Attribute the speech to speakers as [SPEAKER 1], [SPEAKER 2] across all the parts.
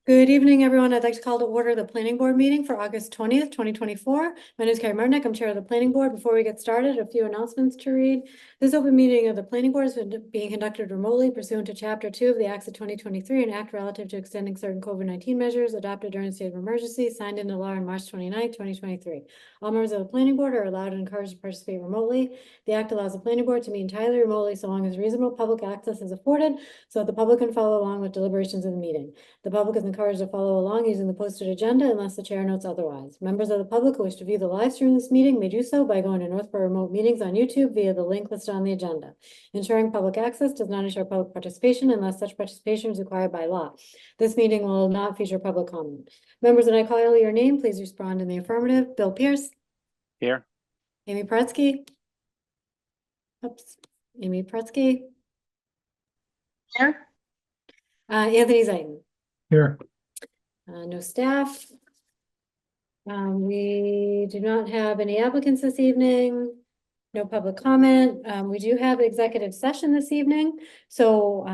[SPEAKER 1] Good evening, everyone. I'd like to call to order the planning board meeting for August 20th, 2024. My name is Carrie Martinek. I'm chair of the planning board. Before we get started, a few announcements to read. This open meeting of the planning board is being conducted remotely pursuant to Chapter 2 of the Acts of 2023, an act relative to extending certain COVID-19 measures adopted during the state of emergency, signed into law on March 29th, 2023. All members of the planning board are allowed and encouraged to participate remotely. The act allows the planning board to meet entirely remotely so long as reasonable public access is afforded so that the public can follow along with deliberations of the meeting. The public is encouraged to follow along using the posted agenda unless the chair notes otherwise. Members of the public who wish to view the live stream of this meeting may do so by going to Northborough Remote Meetings on YouTube via the link listed on the agenda. Ensuring public access does not ensure public participation unless such participation is required by law. This meeting will not feature public comment. Members, when I call your name, please respond in the affirmative. Bill Pierce.
[SPEAKER 2] Here.
[SPEAKER 1] Amy Paretsky. Oops. Amy Paretsky.
[SPEAKER 3] Here.
[SPEAKER 1] Anthony Zaitin.
[SPEAKER 4] Here.
[SPEAKER 1] No staff. We do not have any applicants this evening. No public comment. We do have executive session this evening. So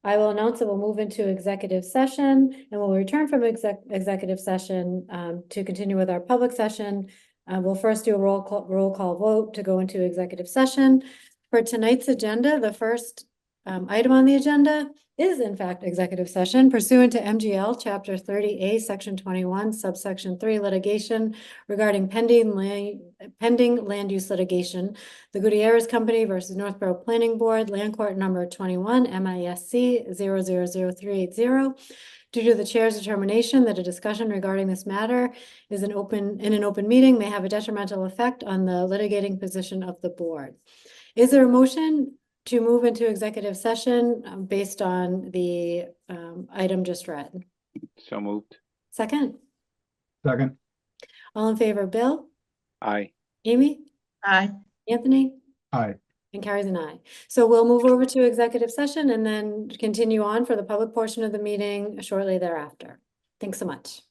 [SPEAKER 1] I will announce that we'll move into executive session and we'll return from executive session to continue with our public session. We'll first do a roll call vote to go into executive session. For tonight's agenda, the first item on the agenda is in fact executive session pursuant to MGL Chapter 30A, Section 21, Subsection 3, litigation regarding pending land use litigation. The Gutierrez Company versus Northborough Planning Board, Land Court Number 21, MISC 000380. Due to the chair's determination that a discussion regarding this matter is in an open meeting may have a detrimental effect on the litigating position of the board. Is there a motion to move into executive session based on the item just read?
[SPEAKER 2] So moved.
[SPEAKER 1] Second?
[SPEAKER 4] Second.
[SPEAKER 1] All in favor, Bill?
[SPEAKER 2] Aye.
[SPEAKER 1] Amy?
[SPEAKER 3] Aye.
[SPEAKER 1] Anthony?
[SPEAKER 4] Aye.
[SPEAKER 1] And Carrie's an aye. So we'll move over to executive session and then continue on for the public portion of the meeting shortly thereafter. Thanks so much.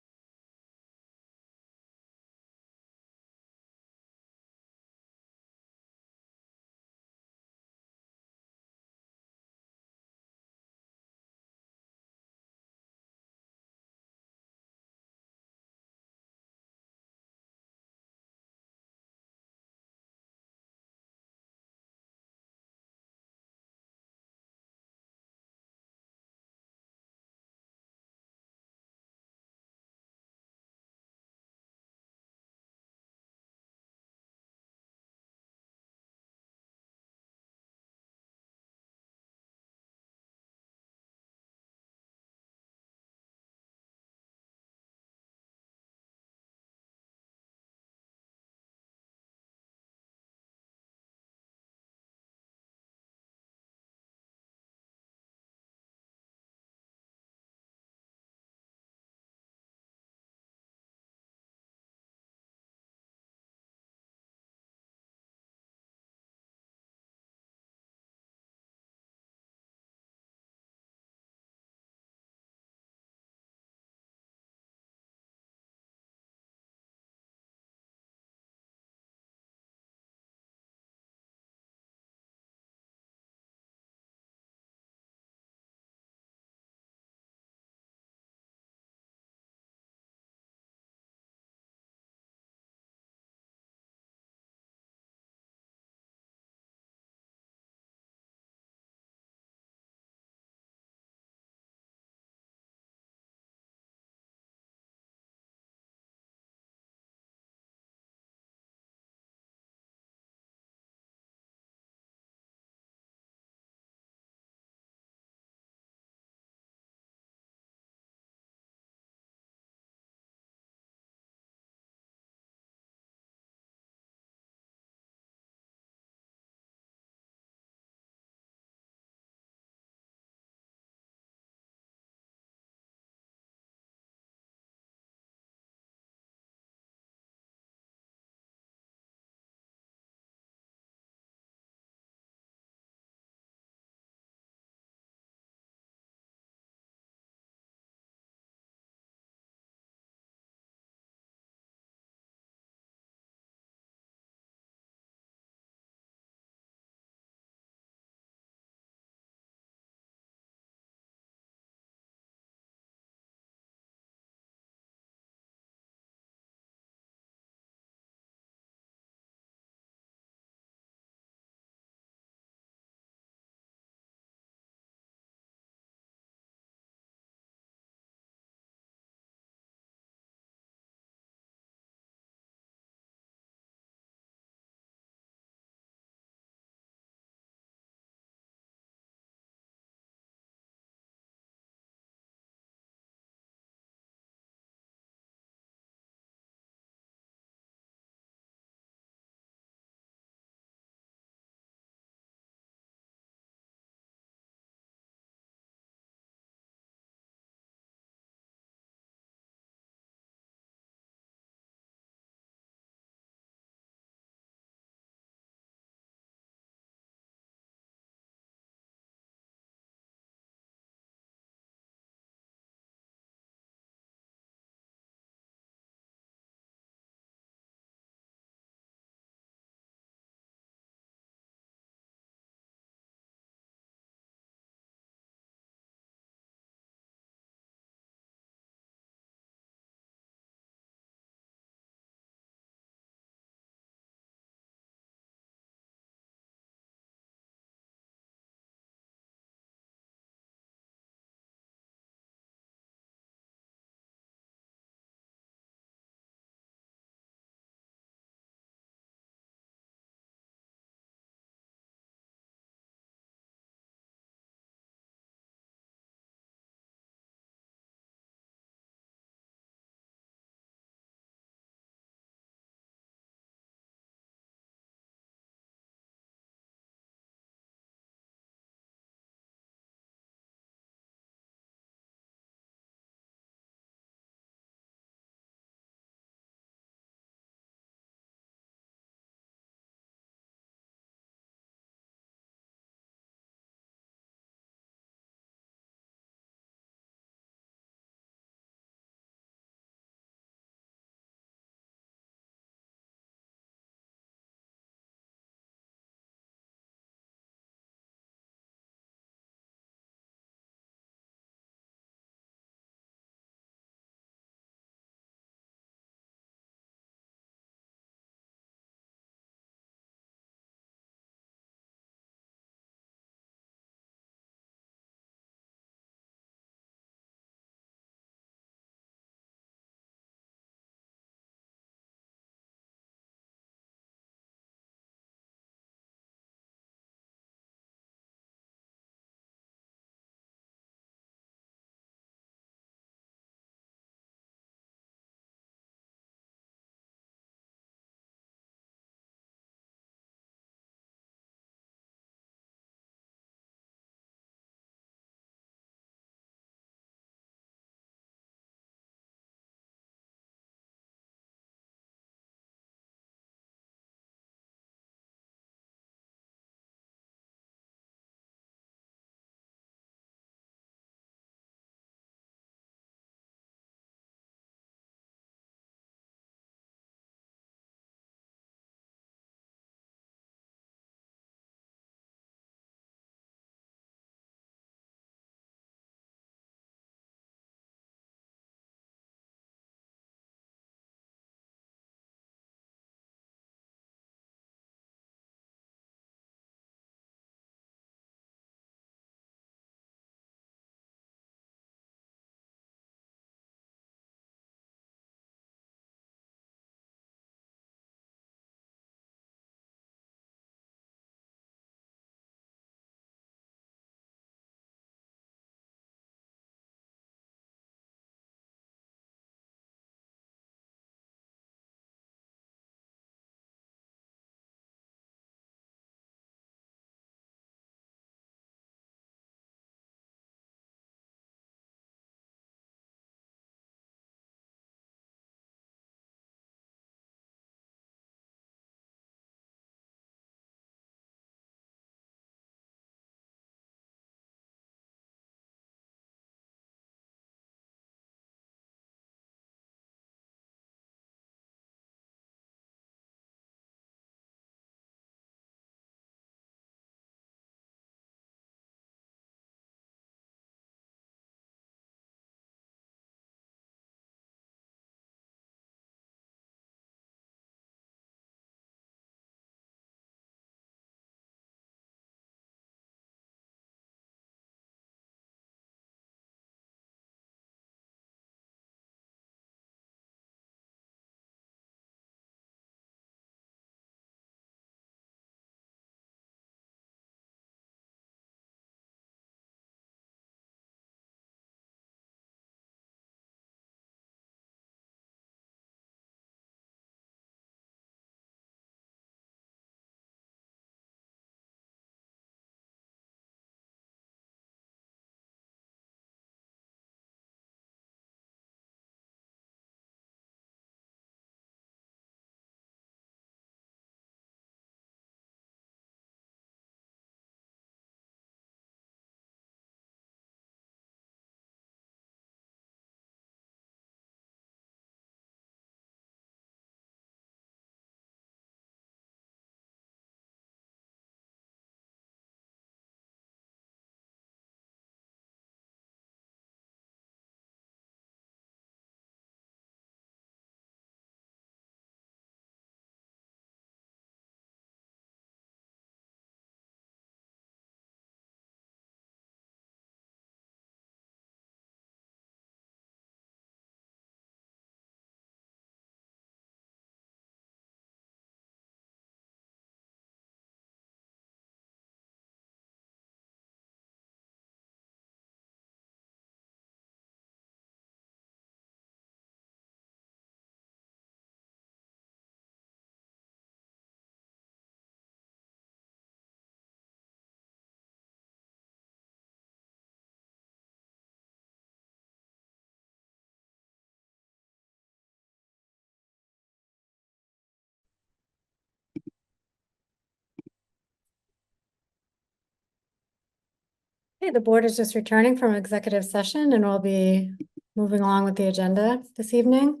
[SPEAKER 1] Okay, the board is just returning from executive session and we'll be moving along with the agenda this evening.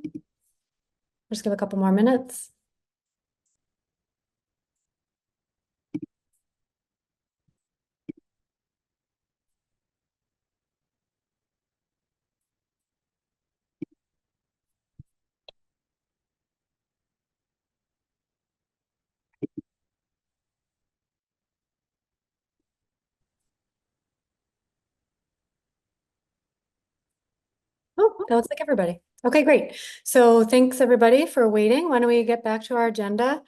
[SPEAKER 1] Just give a couple more minutes. Oh, that looks like everybody. Okay, great. So thanks everybody for waiting. Why don't we get back to our agenda?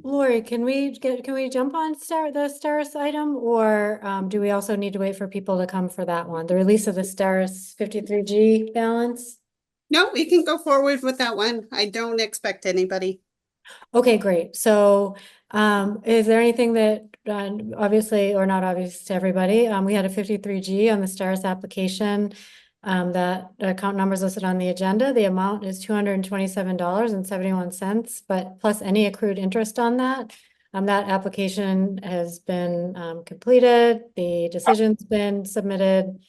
[SPEAKER 1] Lori, can we jump on the STARS item, or do we also need to wait for people to come for that one? The release of the STARS 53G balance?
[SPEAKER 3] No, we can go forward with that one. I don't expect anybody.
[SPEAKER 1] Okay, great. So, is there anything that, obviously, or not obvious to everybody, we had a 53G on the STARS application. That account number is listed on the agenda. The amount is $227.71, but plus any accrued interest on that. That application has been completed. The decision's been submitted.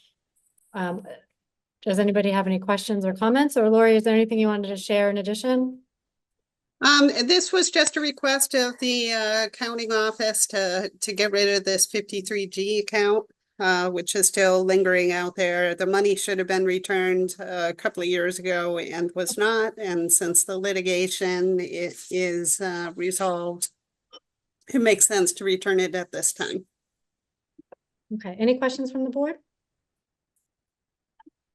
[SPEAKER 1] Does anybody have any questions or comments? Or Lori, is there anything you wanted to share in addition?
[SPEAKER 3] This was just a request of the accounting office to get rid of this 53G account, which is still lingering out there. The money should have been returned a couple of years ago and was not. And since the litigation is resolved, it makes sense to return it at this time.
[SPEAKER 1] Okay, any questions from the board?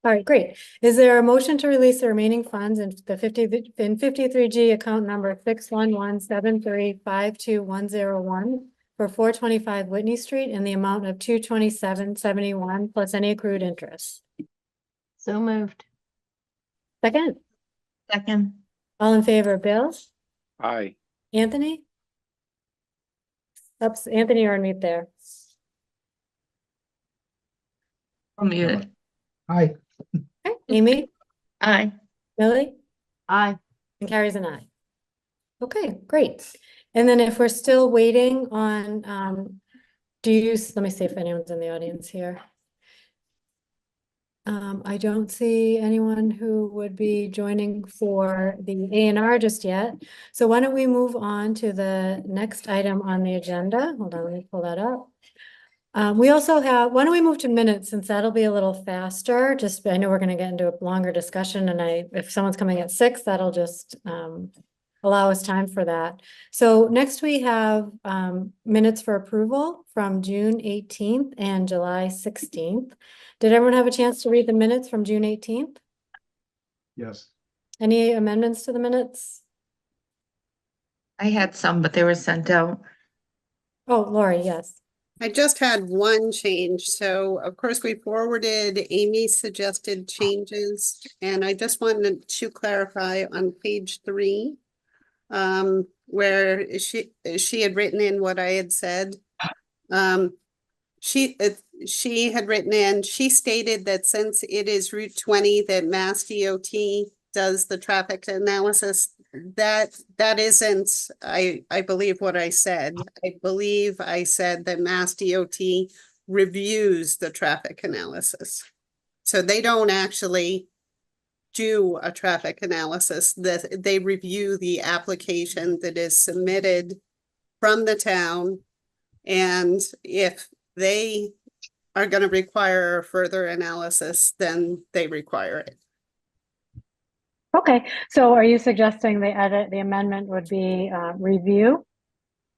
[SPEAKER 1] All right, great. Is there a motion to release the remaining funds in 53G account number 61173522101 for 425 Whitney Street in the amount of $227.71 plus any accrued interest?
[SPEAKER 5] So moved.
[SPEAKER 1] Second,
[SPEAKER 5] Second.
[SPEAKER 1] all in favor, Bill?
[SPEAKER 2] Aye.
[SPEAKER 1] Anthony? Oops, Anthony, you're on mute there.
[SPEAKER 5] I'll mute it.
[SPEAKER 4] Aye.
[SPEAKER 1] Okay, Amy,
[SPEAKER 5] Aye.
[SPEAKER 1] Millie?
[SPEAKER 5] Aye.
[SPEAKER 1] And carries an eye. Okay, great. And then if we're still waiting on, let me see if anyone's in the audience here. I don't see anyone who would be joining for the A&R just yet. So why don't we move on to the next item on the agenda? Hold on, let me pull that up. We also have, why don't we move to minutes, since that'll be a little faster. Just, I know we're gonna get into a longer discussion, and if someone's coming at 6, that'll just allow us time for that. So next we have minutes for approval from June 18th and July 16th. Did everyone have a chance to read the minutes from June 18th?
[SPEAKER 4] Yes.
[SPEAKER 1] Any amendments to the minutes?
[SPEAKER 5] I had some, but they were sent out.
[SPEAKER 1] Oh, Lori, yes.
[SPEAKER 3] I just had one change. So of course we forwarded Amy's suggested changes, and I just wanted to clarify on page 3, where she had written in what I had said. She had written in, she stated that since it is Route 20 that Mass DOT does the traffic analysis, that isn't, I believe what I said. I believe I said that Mass DOT reviews the traffic analysis. So they don't actually do a traffic analysis, that they review the application that is submitted from the town. And if they are going to require further analysis, then they require it.
[SPEAKER 1] Okay, so are you suggesting the amendment would be review?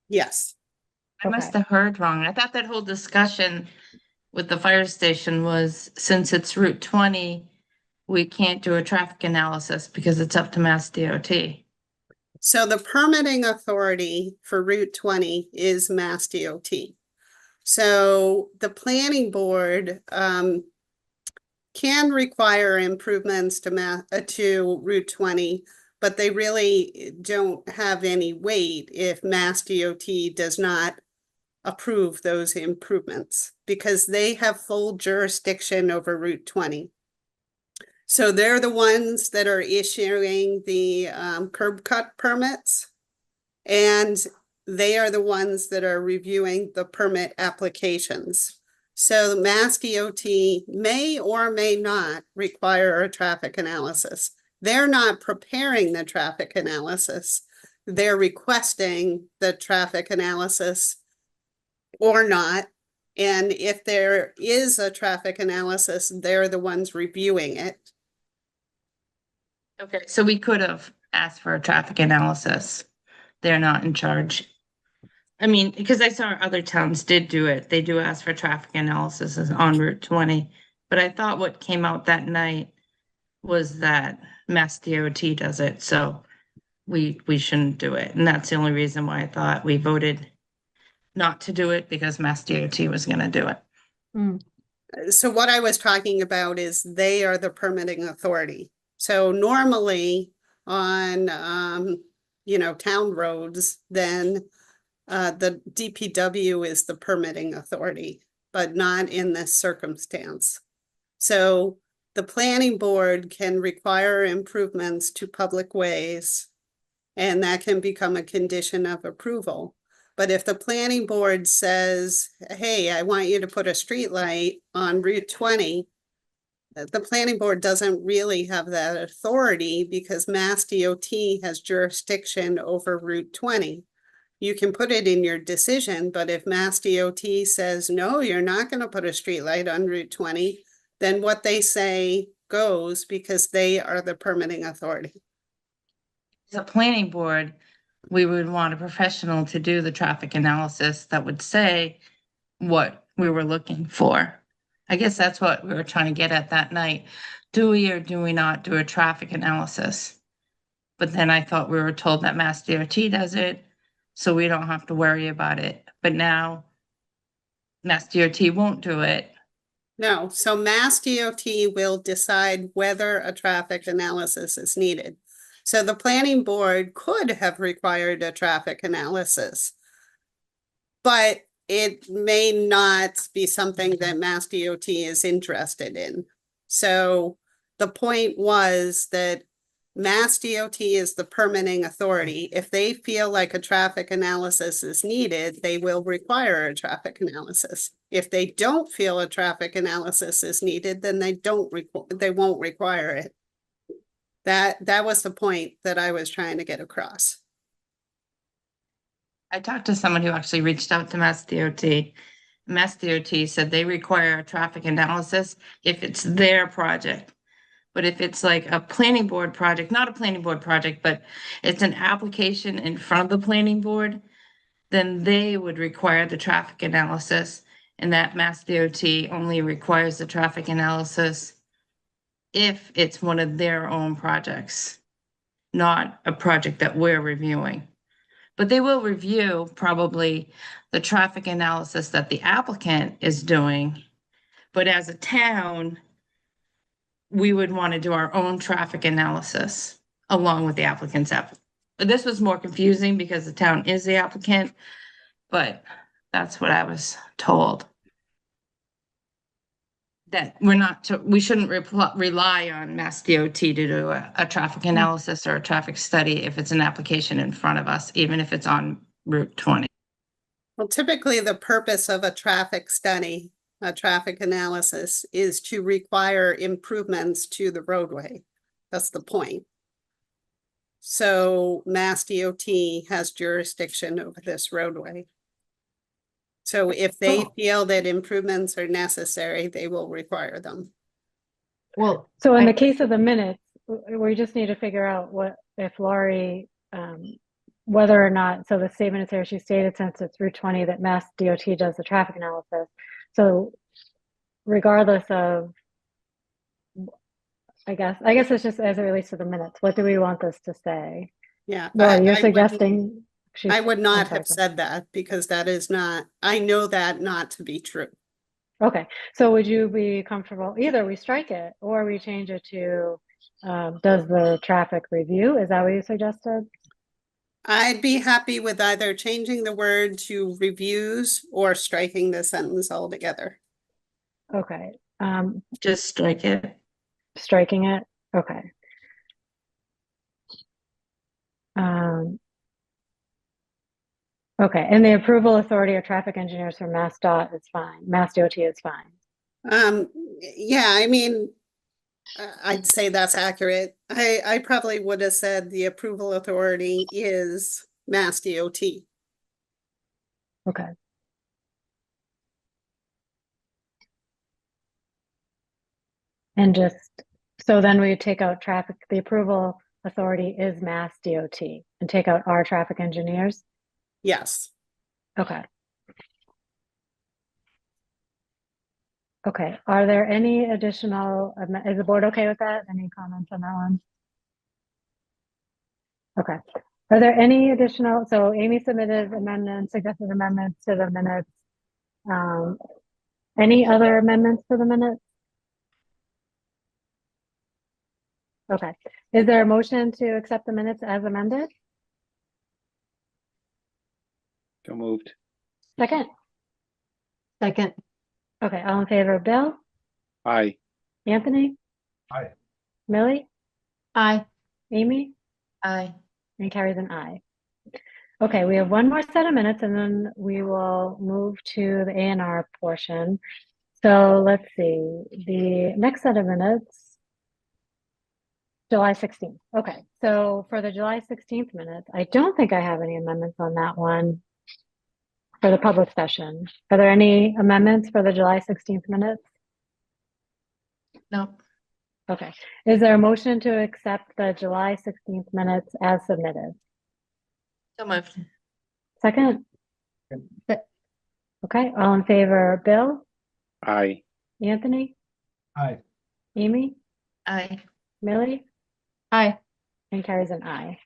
[SPEAKER 3] Yes.
[SPEAKER 5] I must
[SPEAKER 1] Okay.
[SPEAKER 5] have heard wrong. I thought that whole discussion with the fire station was, since it's Route 20, we can't do a traffic analysis because it's up to Mass DOT.
[SPEAKER 3] So the permitting authority for Route 20 is Mass DOT. So the planning board can require improvements to Route 20, but they really don't have any weight if Mass DOT does not approve those improvements, because they have full jurisdiction over Route 20. So they're the ones that are issuing the curb cut permits. And they are the ones that are reviewing the permit applications. So the Mass DOT may or may not require a traffic analysis. They're not preparing the traffic analysis. They're requesting the traffic analysis or not. And if there is a traffic analysis, they're the ones reviewing it.
[SPEAKER 5] Okay, so we could have asked for a traffic analysis. They're not in charge. I mean, because I saw other towns did do it. They do ask for traffic analysis on Route 20. But I thought what came out that night was that Mass DOT does it, so we shouldn't do it. And that's the only reason why I thought we voted not to do it, because Mass DOT was gonna do it.
[SPEAKER 3] So what I was talking about is they are the permitting authority. So normally on, town roads, then the DPW is the permitting authority, but not in this circumstance. So the planning board can require improvements to public ways, and that can become a condition of approval. But if the planning board says, hey, I want you to put a street light on Route 20, the planning board doesn't really have that authority because Mass DOT has jurisdiction over Route 20. You can put it in your decision, but if Mass DOT says, no, you're not going to put a street light on Route 20, then what they say goes because they are the permitting authority.
[SPEAKER 5] As a planning board, we would want a professional to do the traffic analysis that would say what we were looking for. I guess that's what we were trying to get at that night. Do we or do we not do a traffic analysis? But then I thought we were told that Mass DOT does it, so we don't have to worry about it. But now Mass DOT won't do it.
[SPEAKER 3] No, so Mass DOT will decide whether a traffic analysis is needed. So the planning board could have required a traffic analysis, but it may not be something that Mass DOT is interested in. So the point was that Mass DOT is the permitting authority. If they feel like a traffic analysis is needed, they will require a traffic analysis. If they don't feel a traffic analysis is needed, then they won't require it. That was the point that I was trying to get across.
[SPEAKER 5] I talked to someone who actually reached out to Mass DOT. Mass DOT said they require a traffic analysis if it's their project. But if it's like a planning board project, not a planning board project, but it's an application in front of the planning board, then they would require the traffic analysis. And that Mass DOT only requires the traffic analysis if it's one of their own projects, not a project that we're reviewing. But they will review probably the traffic analysis that the applicant is doing. But as a town, we would want to do our own traffic analysis along with the applicant's app. But this was more confusing because the town is the applicant, but that's what I was told. That we shouldn't rely on Mass DOT to do a traffic analysis or a traffic study if it's an application in front of us, even if it's on Route 20.
[SPEAKER 3] Well, typically the purpose of a traffic study, a traffic analysis, is to require improvements to the roadway. That's the point. So Mass DOT has jurisdiction over this roadway. So if they feel that improvements are necessary, they will require them.
[SPEAKER 5] Well,
[SPEAKER 1] So in the case of the minutes, we just need to figure out what, if Laurie, whether or not, so the statement is here, she stated since it's Route 20 that Mass DOT does the traffic analysis. So regardless of, I guess it's just as it relates to the minutes, what do we want this to say?
[SPEAKER 3] Yeah.
[SPEAKER 1] Well, you're
[SPEAKER 3] I
[SPEAKER 1] suggesting.
[SPEAKER 3] I would not
[SPEAKER 1] I'm
[SPEAKER 3] have
[SPEAKER 1] sorry.
[SPEAKER 3] said that because that is not, I know that not to be true.
[SPEAKER 1] Okay, so would you be comfortable, either we strike it or we change it to, does the traffic review? Is that what you suggested?
[SPEAKER 3] I'd be happy with either changing the word to reviews or striking the sentence altogether.
[SPEAKER 1] Okay,
[SPEAKER 5] just strike it.
[SPEAKER 1] striking it, okay. Okay, and the approval authority or traffic engineers from MassDOT is fine, Mass DOT is fine.
[SPEAKER 3] Yeah, I mean, I'd say that's accurate. I probably would have said the approval authority is Mass DOT.
[SPEAKER 1] Okay. And just, so then we take out traffic, the approval authority is Mass DOT and take out our traffic engineers?
[SPEAKER 3] Yes.
[SPEAKER 1] Okay. Okay, are there any additional, is the board okay with that? Any comments on that one? Okay, are there any additional, so Amy submitted amendments, suggested amendments to the minutes. Any other amendments to the minutes? Okay, is there a motion to accept the minutes as amended?
[SPEAKER 2] So moved.
[SPEAKER 1] Second? Second. Okay, all in favor, Bill,
[SPEAKER 2] Aye.
[SPEAKER 1] Anthony,
[SPEAKER 4] Aye.
[SPEAKER 1] Millie,
[SPEAKER 5] Aye.
[SPEAKER 1] Amy,
[SPEAKER 5] Aye.
[SPEAKER 1] and carries an aye. Okay, we have one more set of minutes and then we will move to the A and R portion. So let's see, the next set of minutes, July 16th. Okay, so for the July 16th minutes, I don't think I have any amendments on that one for the public session. Are there any amendments for the July 16th minutes?
[SPEAKER 5] No.
[SPEAKER 1] Okay, is there a motion to accept the July 16th minutes as submitted?
[SPEAKER 5] So moved.
[SPEAKER 1] Second? Okay, all in favor, Bill,
[SPEAKER 2] Aye.
[SPEAKER 1] Anthony,
[SPEAKER 4] Aye.
[SPEAKER 1] Amy,
[SPEAKER 5] Aye.
[SPEAKER 1] Millie,
[SPEAKER 5] Aye.
[SPEAKER 1] and carries an aye.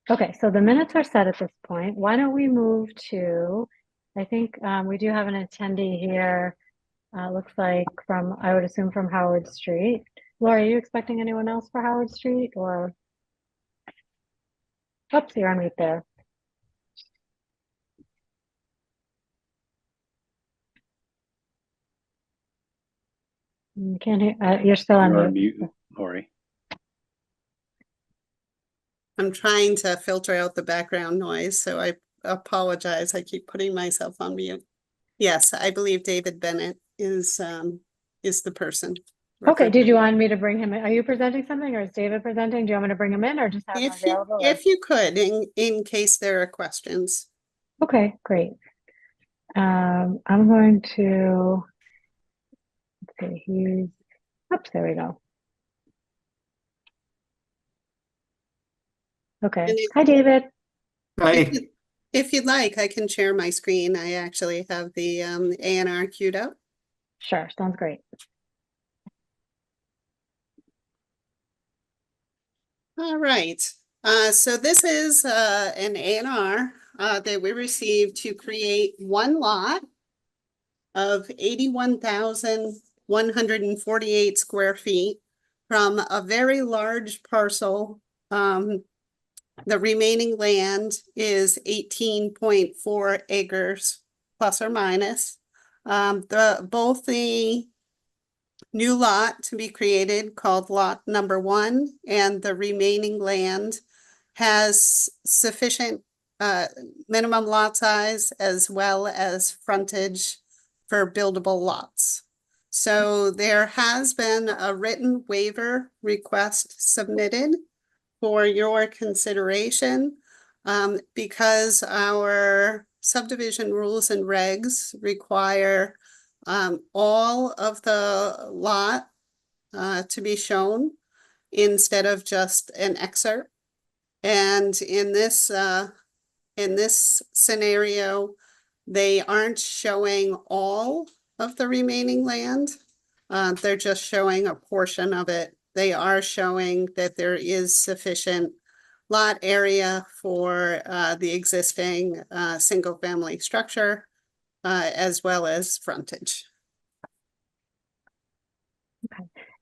[SPEAKER 1] Okay, so the minutes are set at this point. Why don't we move to, I think we do have an attendee here. Looks like from, I would assume from Howard Street. Laura, are you expecting anyone else for Howard Street or? Oops, you're on mute there. You can't hear, you're still on
[SPEAKER 2] You're on
[SPEAKER 1] mute.
[SPEAKER 2] mute, Lori.
[SPEAKER 3] I'm trying to filter out the background noise, so I apologize. I keep putting myself on mute. Yes, I believe David Bennett is the person.
[SPEAKER 1] Okay, did you want me to bring him in? Are you presenting something or is David presenting? Do you want me to bring him in or just have him
[SPEAKER 3] If you,
[SPEAKER 1] available? or-
[SPEAKER 3] if you could, in case there are questions.
[SPEAKER 1] Okay, great. I'm going to, let's see, he's, oops, there we go. Okay,
[SPEAKER 3] And it-
[SPEAKER 1] hi, David.
[SPEAKER 3] If you'd like, I can share my screen. I actually have the A&R queued up.
[SPEAKER 1] Sure, sounds great.
[SPEAKER 3] All right, so this is an A&R that we received to create one lot of 81,148 square feet from a very large parcel. The remaining land is 18.4 acres plus or minus. Both the new lot to be created called lot number 1 and the remaining land has sufficient minimum lot size as well as frontage for buildable lots. So there has been a written waiver request submitted for your consideration because our subdivision rules and regs require all of the lot to be shown instead of just an excerpt. And in this scenario, they aren't showing all of the remaining land. They're just showing a portion of it. They are showing that there is sufficient lot area for the existing single-family structure as well as frontage.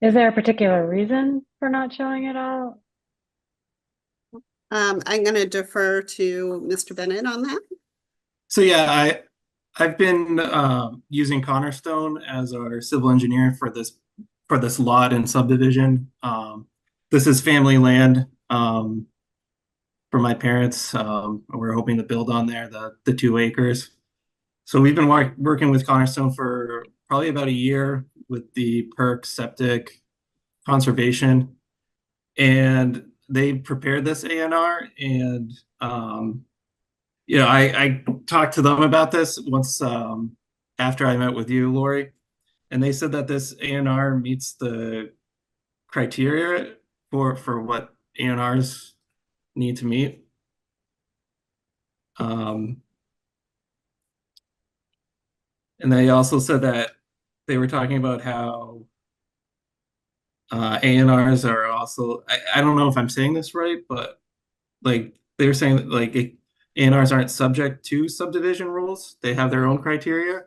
[SPEAKER 1] Is there a particular reason for not showing it all?
[SPEAKER 3] I'm going to defer to Mr. Bennett on that.
[SPEAKER 6] So yeah, I've been using Cornerstone as our civil engineer for this lot and subdivision. This is family land, but for my parents. We're hoping to build on there, the 2 acres. So we've been working with Cornerstone for probably about a year with the perk septic conservation. And they prepared this ANR, and I talked to them about this once after I met with you, Lori, and they said that this ANR meets the criteria for what ANRs need to meet. And they also said that they were talking about how ANRs are also, I don't know if I'm saying this right, but like they were saying that like ANRs aren't subject to subdivision rules. They have their own criteria.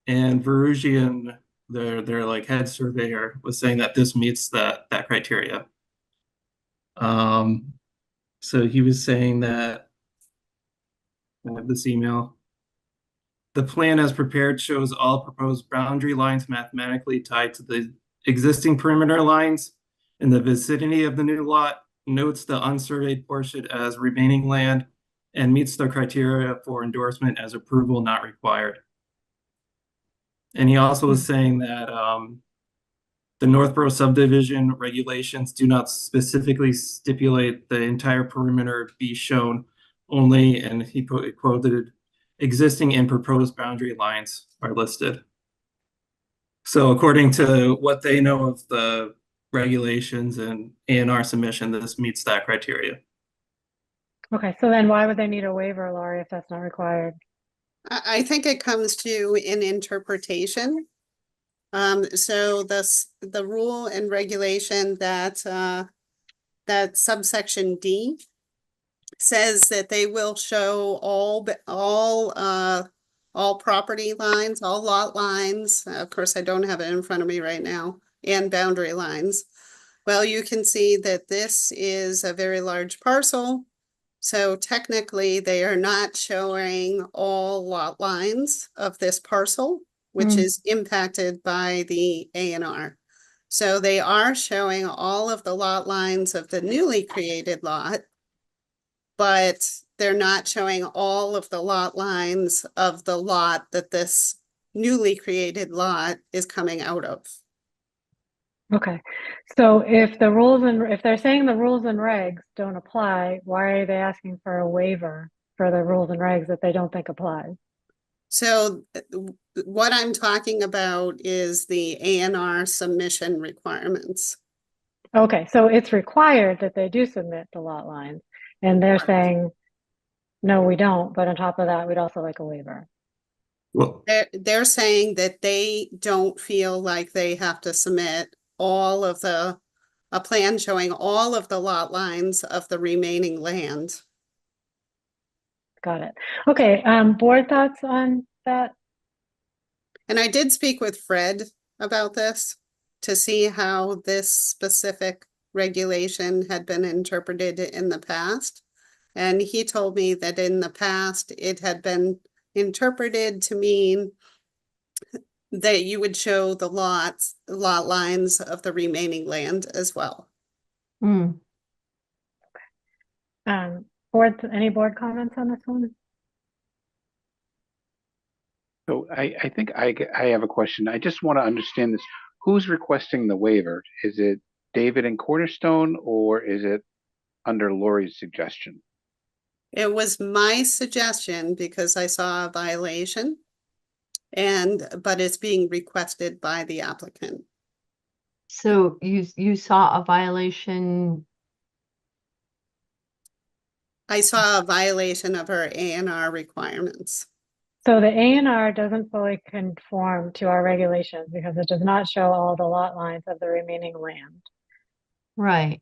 [SPEAKER 6] And Verugian, their like head surveyor, was saying that this meets that criteria. So he was saying that I have this email. The plan as prepared shows all proposed boundary lines mathematically tied to the existing perimeter lines in the vicinity of the new lot, notes the unsurveyed portion as remaining land, and meets the criteria for endorsement as approval not required. And he also was saying that the Northborough subdivision regulations do not specifically stipulate the entire perimeter be shown only, and he quoted, existing and proposed boundary lines are listed. So according to what they know of the regulations and ANR submission, this meets that criteria.
[SPEAKER 1] Okay, so then why would they need a waiver, Laurie, if that's not required?
[SPEAKER 3] I think it comes to an interpretation. So the rule and regulation that that subsection D says that they will show all property lines, all lot lines. Of course, I don't have it in front of me right now, and boundary lines. Well, you can see that this is a very large parcel. So technically, they are not showing all lot lines of this parcel, which is impacted by the ANR. So they are showing all of the lot lines of the newly created lot, but they're not showing all of the lot lines of the lot that this newly created lot is coming out of.
[SPEAKER 1] Okay, so if the rules and if they're saying the rules and regs don't apply, why are they asking for a waiver for the rules and regs that they don't think apply?
[SPEAKER 3] So what I'm talking about is the ANR submission requirements.
[SPEAKER 1] Okay, so it's required that they do submit the lot lines, and they're saying, no, we don't, but on top of that, we'd also like a waiver.
[SPEAKER 6] Well,
[SPEAKER 3] They're saying that they don't feel like they have to submit all of a plan showing all of the lot lines of the remaining land.
[SPEAKER 1] Got it. Okay, board thoughts on that?
[SPEAKER 3] And I did speak with Fred about this to see how this specific regulation had been interpreted in the past. And he told me that in the past, it had been interpreted to mean that you would show the lot lines of the remaining land as well.
[SPEAKER 1] Any board comments on this one?
[SPEAKER 2] So I think I have a question. I just want to understand this. Who's requesting the waiver? Is it David and Cornerstone, or is it under Lori's suggestion?
[SPEAKER 3] It was my suggestion because I saw a violation, but it's being requested by the applicant.
[SPEAKER 7] So you saw a violation?
[SPEAKER 3] I saw a violation of her ANR requirements.
[SPEAKER 1] So the ANR doesn't fully conform to our regulations because it does not show all the lot lines of the remaining land.
[SPEAKER 7] Right,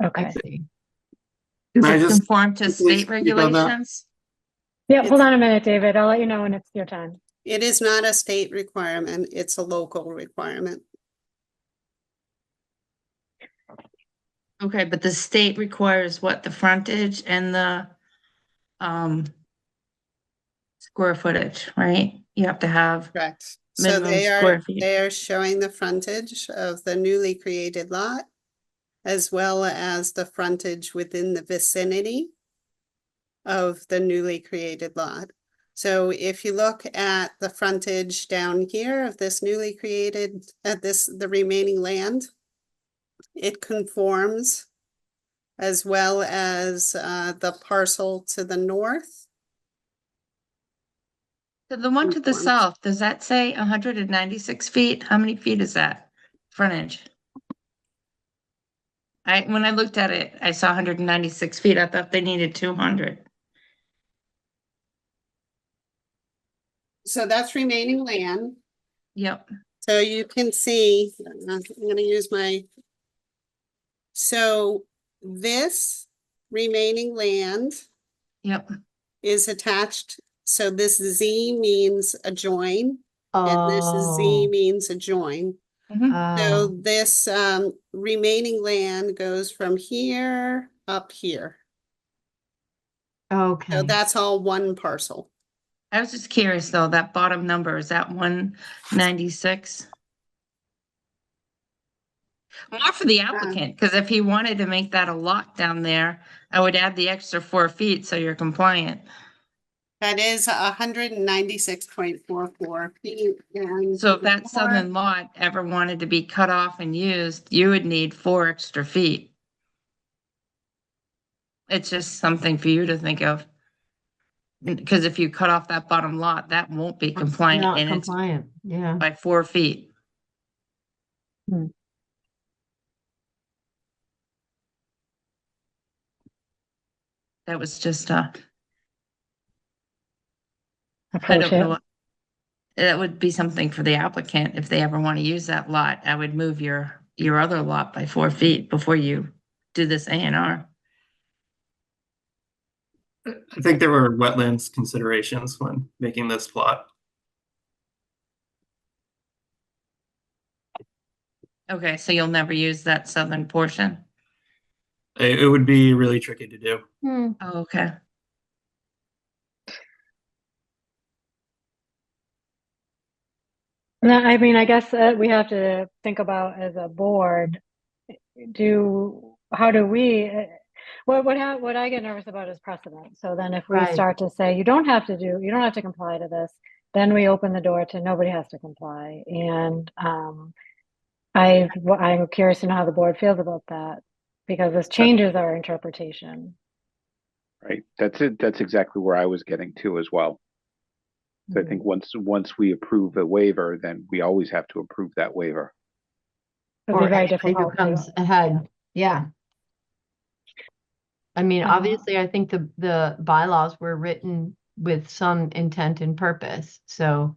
[SPEAKER 7] I
[SPEAKER 1] Okay.
[SPEAKER 7] see.
[SPEAKER 6] can
[SPEAKER 5] Does
[SPEAKER 6] I
[SPEAKER 5] it
[SPEAKER 6] just
[SPEAKER 5] conform to
[SPEAKER 6] please
[SPEAKER 5] state
[SPEAKER 6] speak on that?
[SPEAKER 5] regulations?
[SPEAKER 1] Yeah, hold on a minute, David. I'll let you know when it's your time.
[SPEAKER 3] It is not a state requirement, it's a local requirement.
[SPEAKER 5] Okay, but the state requires what, the frontage and the square footage, right? You have to have,
[SPEAKER 3] Correct. So
[SPEAKER 5] Minimum square feet.
[SPEAKER 3] they are showing the frontage of the newly created lot. as well as the frontage within the vicinity of the newly created lot. So if you look at the frontage down here of this newly created, the remaining land, it conforms, as well as the parcel to the north.
[SPEAKER 5] So the one to the
[SPEAKER 3] Conforms.
[SPEAKER 5] south, does that say 196 feet? How many feet is that frontage? When I looked at it, I saw 196 feet. I thought they needed 200.
[SPEAKER 3] So that's remaining land.
[SPEAKER 5] Yep,
[SPEAKER 3] So you can see, I'm gonna use my. So this remaining land
[SPEAKER 5] yep.
[SPEAKER 3] is attached. So this Z means adjoin, and this Z
[SPEAKER 7] Oh,
[SPEAKER 3] means adjoin.
[SPEAKER 5] Mhm.
[SPEAKER 3] So
[SPEAKER 7] oh,
[SPEAKER 3] this remaining land goes from here up here. So
[SPEAKER 7] okay.
[SPEAKER 3] that's all one parcel.
[SPEAKER 5] I was just curious though, that bottom number, is that 196? More for the applicant, because if he wanted to make that a lot down there, I would add the extra 4 feet so you're compliant.
[SPEAKER 3] That is 196.44 feet. And
[SPEAKER 5] So if that
[SPEAKER 3] more-
[SPEAKER 5] southern lot ever wanted to be cut off and used, you would need 4 extra feet. It's just something for you to think of. Because if you cut off that bottom lot, that won't be compliant
[SPEAKER 7] Not
[SPEAKER 5] and it's
[SPEAKER 7] compliant, yeah.
[SPEAKER 5] by 4 feet.
[SPEAKER 7] Hmm.
[SPEAKER 5] That was just, I
[SPEAKER 1] Approach
[SPEAKER 5] don't know.
[SPEAKER 1] it.
[SPEAKER 5] what- That would be something for the applicant. If they ever want to use that lot, I would move your other lot by 4 feet before you do this A&R.
[SPEAKER 6] I think there were wetlands considerations when making this plot.
[SPEAKER 5] Okay, so you'll never use that southern portion?
[SPEAKER 6] It would be really tricky to do.
[SPEAKER 7] Hmm.
[SPEAKER 5] Oh, okay.
[SPEAKER 1] No, I mean, I guess we have to think about as a board, how do we, what I get nervous about is precedent. So then if we
[SPEAKER 7] Right.
[SPEAKER 1] start to say, you don't have to comply to this, then we open the door to nobody has to comply. And I'm curious to know how the board feels about that, because this changes our interpretation.
[SPEAKER 2] Right, that's it, that's exactly where I was getting to as well. So I think once we approve a waiver, then we always have to approve that waiver.
[SPEAKER 1] It'd be
[SPEAKER 7] Or
[SPEAKER 1] very
[SPEAKER 7] anything
[SPEAKER 1] difficult
[SPEAKER 7] that
[SPEAKER 1] to.
[SPEAKER 7] comes ahead, yeah. I mean,
[SPEAKER 1] Uh-huh.
[SPEAKER 7] obviously, I think the bylaws were written with some intent and purpose, so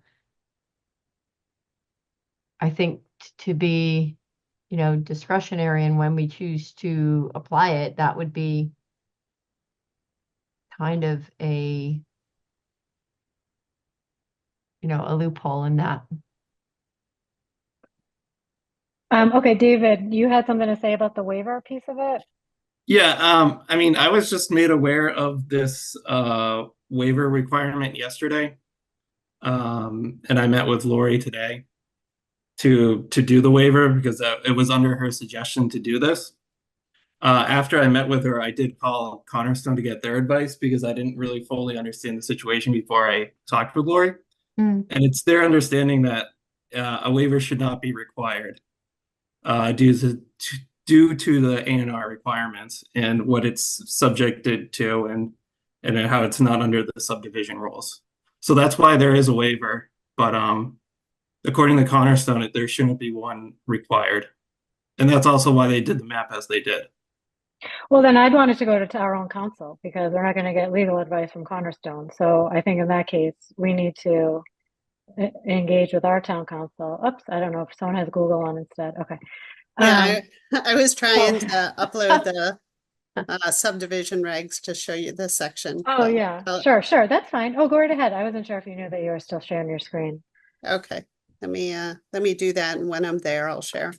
[SPEAKER 7] I think to be, discretionary and when we choose to apply it, that would be kind of a loophole in that.
[SPEAKER 1] Okay, David, you had something to say about the waiver piece of it?
[SPEAKER 6] Yeah, I mean, I was just made aware of this waiver requirement yesterday. And I met with Lori today to do the waiver because it was under her suggestion to do this. After I met with her, I did call Cornerstone to get their advice because I didn't really fully understand the situation before I talked with Lori.
[SPEAKER 7] Mm.
[SPEAKER 6] And it's their understanding that a waiver should not be required due to the A&R requirements and what it's subjected to and how it's not under the subdivision rules. So that's why there is a waiver, but according to Cornerstone, there shouldn't be one required. And that's also why they did the map as they did.
[SPEAKER 1] Well, then I'd want it to go to our own counsel because we're not going to get legal advice from Cornerstone. So I think in that case, we need to engage with our town council. Oops, I don't know if someone has Google on instead. Okay.
[SPEAKER 3] Yeah, I was trying
[SPEAKER 1] so-
[SPEAKER 3] to upload the subdivision regs to show you this section.
[SPEAKER 1] Oh,
[SPEAKER 3] but-
[SPEAKER 1] yeah,
[SPEAKER 3] uh,
[SPEAKER 1] sure. That's fine. Oh, go right ahead. I wasn't sure if you knew that you were still sharing your screen.
[SPEAKER 3] Okay, let me do that, and when I'm there, I'll share.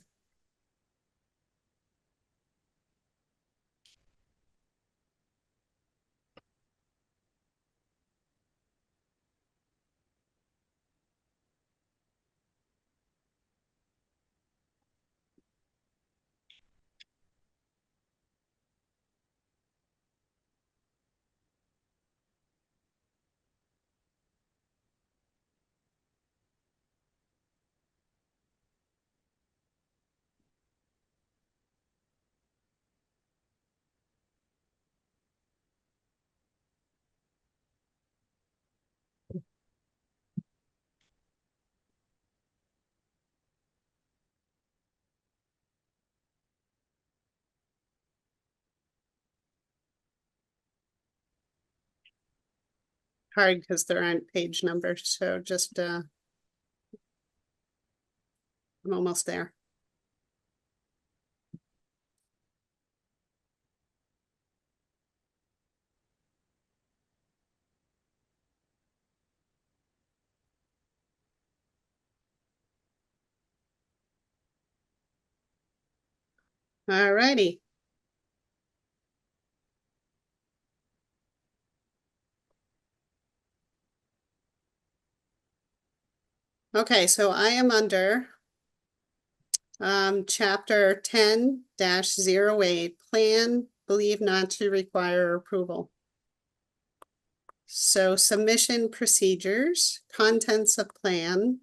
[SPEAKER 3] hard because there aren't page numbers, so just, I'm almost there. All righty. Okay, so I am under chapter 10-08, plan, believe not to require approval. So submission procedures, contents of plan.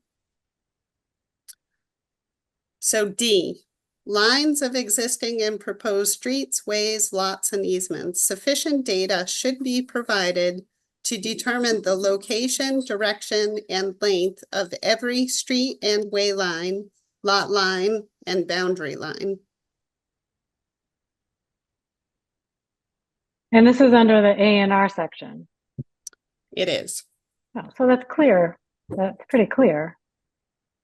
[SPEAKER 3] So D, lines of existing and proposed streets, ways, lots, and easements. Sufficient data should be provided to determine the location, direction, and length of every street and way line, lot line, and boundary line.
[SPEAKER 1] And this is under the A&R section.
[SPEAKER 3] It is.
[SPEAKER 1] Oh, so that's clear. That's pretty clear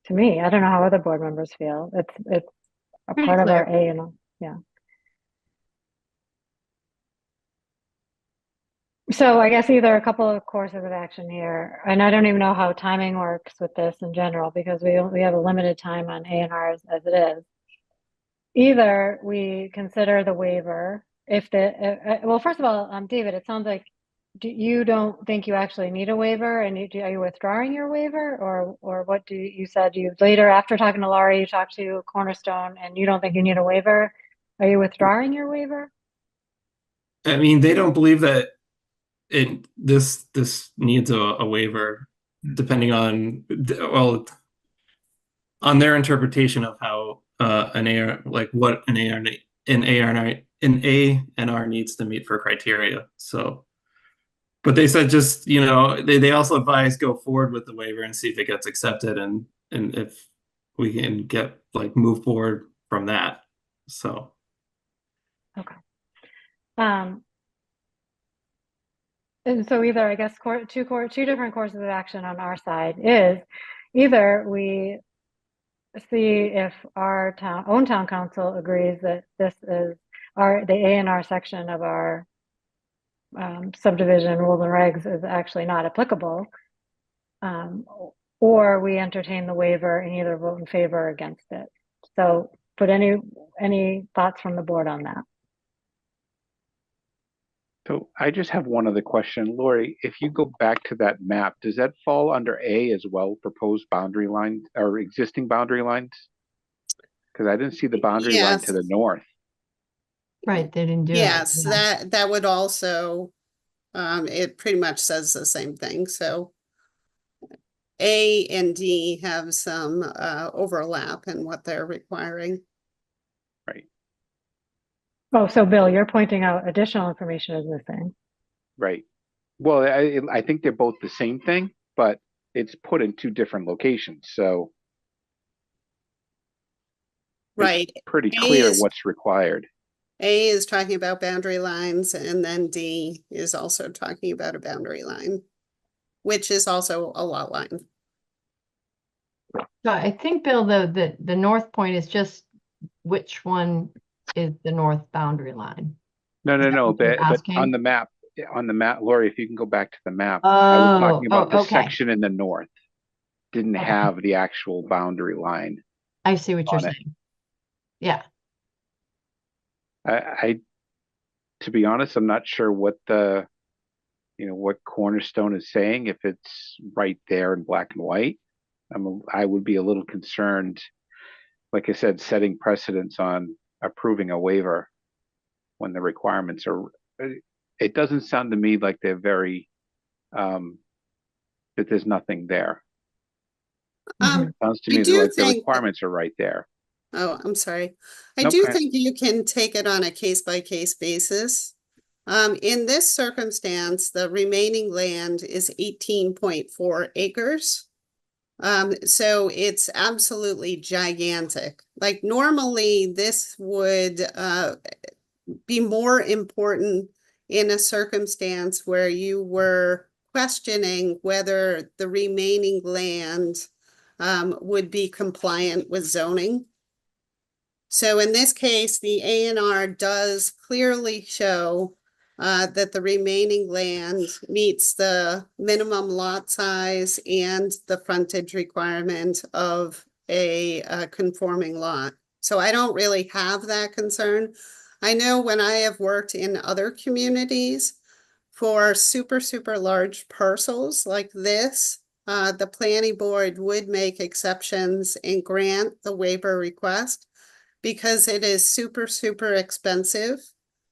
[SPEAKER 1] to me. I don't know how other board members feel. It's a
[SPEAKER 3] Pretty
[SPEAKER 1] part of our
[SPEAKER 3] clear.
[SPEAKER 1] A&R. Yeah. So I guess either a couple of courses of action here, and I don't even know how timing works with this in general because we have a limited time on A&Rs as it is. Either we consider the waiver if well, first of all, David, it sounds like you don't think you actually need a waiver, and are you withdrawing your waiver, or what you said you later after talking to Laurie, you talked to Cornerstone, and you don't think you need a waiver? Are you withdrawing your waiver?
[SPEAKER 6] I mean, they don't believe that this needs a waiver, depending on on their interpretation of how an AR, like what an A&R needs to meet for criteria. So, but they said just, you know, they also advise go forward with the waiver and see if it gets accepted, and if we can get move forward from that. So
[SPEAKER 1] Okay. And so either, I guess, two different courses of action on our side is either we see if our own town council agrees that this is the A&R section of our subdivision rules and regs is actually not applicable, or we entertain the waiver and either vote in favor or against it. So, put any thoughts from the board on that?
[SPEAKER 2] So I just have one other question. Lori, if you go back to that map, does that fall under A as well, proposed boundary lines or existing boundary lines? Because I didn't see the boundary line to the north.
[SPEAKER 7] Right, they didn't do it.
[SPEAKER 3] Yes,
[SPEAKER 7] Yeah.
[SPEAKER 3] that would also, it pretty much says the same thing, so A and D have some overlap in what they're requiring.
[SPEAKER 2] Right,
[SPEAKER 1] Oh, so Bill, you're pointing out additional information is missing.
[SPEAKER 2] right. Well, I think they're both the same thing, but it's put in two different locations, so
[SPEAKER 3] Right,
[SPEAKER 2] it's pretty
[SPEAKER 3] A
[SPEAKER 2] clear
[SPEAKER 3] is-
[SPEAKER 2] what's required.
[SPEAKER 3] A is talking about boundary lines, and then D is also talking about a boundary line, which is also a lot line.
[SPEAKER 7] So I think, Bill, the north point is just which one is the north boundary line?
[SPEAKER 2] No,
[SPEAKER 7] Is that what you're
[SPEAKER 2] but on
[SPEAKER 7] asking?
[SPEAKER 2] the map, Lori, if you can go back to the map, I was talking about the
[SPEAKER 7] okay.
[SPEAKER 2] section in the north. Didn't
[SPEAKER 7] Okay.
[SPEAKER 2] have the actual boundary line.
[SPEAKER 7] I see what you're
[SPEAKER 2] on it.
[SPEAKER 7] saying. Yeah,
[SPEAKER 2] I, to be honest, I'm not sure what what Cornerstone is saying, if it's right there in black and white. I would be a little concerned, like I said, setting precedence on approving a waiver when the requirements are, it doesn't sound to me like they're very, that there's nothing there.
[SPEAKER 1] Mhm.
[SPEAKER 2] Sounds to
[SPEAKER 3] I
[SPEAKER 2] me
[SPEAKER 3] do
[SPEAKER 2] like the
[SPEAKER 3] think-
[SPEAKER 2] requirements are right there.
[SPEAKER 3] Oh, I'm sorry. I
[SPEAKER 2] Nope,
[SPEAKER 3] do
[SPEAKER 2] I-
[SPEAKER 3] think you can take it on a case-by-case basis. In this circumstance, the remaining land is 18.4 acres. So it's absolutely gigantic. Like normally this would be more important in a circumstance where you were questioning whether the remaining land would be compliant with zoning. So in this case, the A&R does clearly show that the remaining land meets the minimum lot size and the frontage requirement of a conforming lot. So I don't really have that concern. I know when I have worked in other communities for super, super large parcels like this, the planning board would make exceptions and grant the waiver request because it is super, super expensive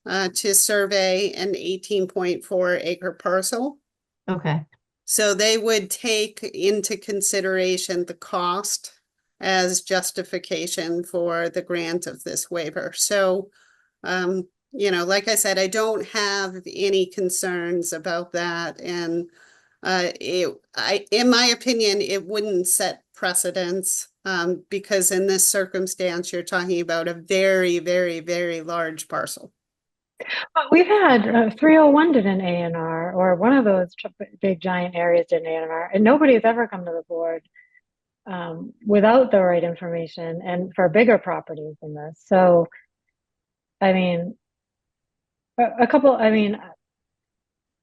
[SPEAKER 3] to survey an 18.4 acre parcel.
[SPEAKER 7] Okay,
[SPEAKER 3] So they would take into consideration the cost as justification for the grant of this waiver. So, you know, like I said, I don't have any concerns about that. And in my opinion, it wouldn't set precedents because in this circumstance, you're talking about a very, very, very large parcel.
[SPEAKER 1] But we've had 301 did an A&R, or one of those big giant areas did an A&R, and nobody has ever come to the board without the right information and for bigger properties than this. So, I mean, I mean,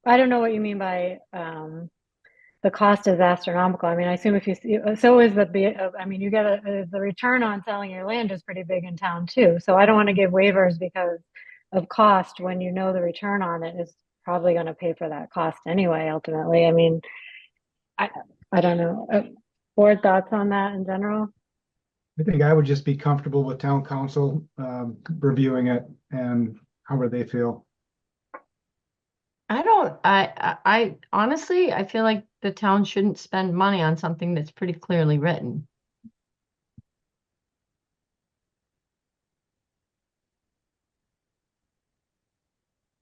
[SPEAKER 1] I don't know what you mean by the cost is astronomical. I mean, I assume if you see, so is I mean, you get the return on selling your land is pretty big in town too. So I don't want to give waivers because of cost when you know the return on it is probably going to pay for that cost anyway, ultimately. I mean, I don't know. Board thoughts on that in general?
[SPEAKER 4] I think I would just be comfortable with town council reviewing it and however they feel.
[SPEAKER 7] I honestly, I feel like the town shouldn't spend money on something that's pretty clearly written.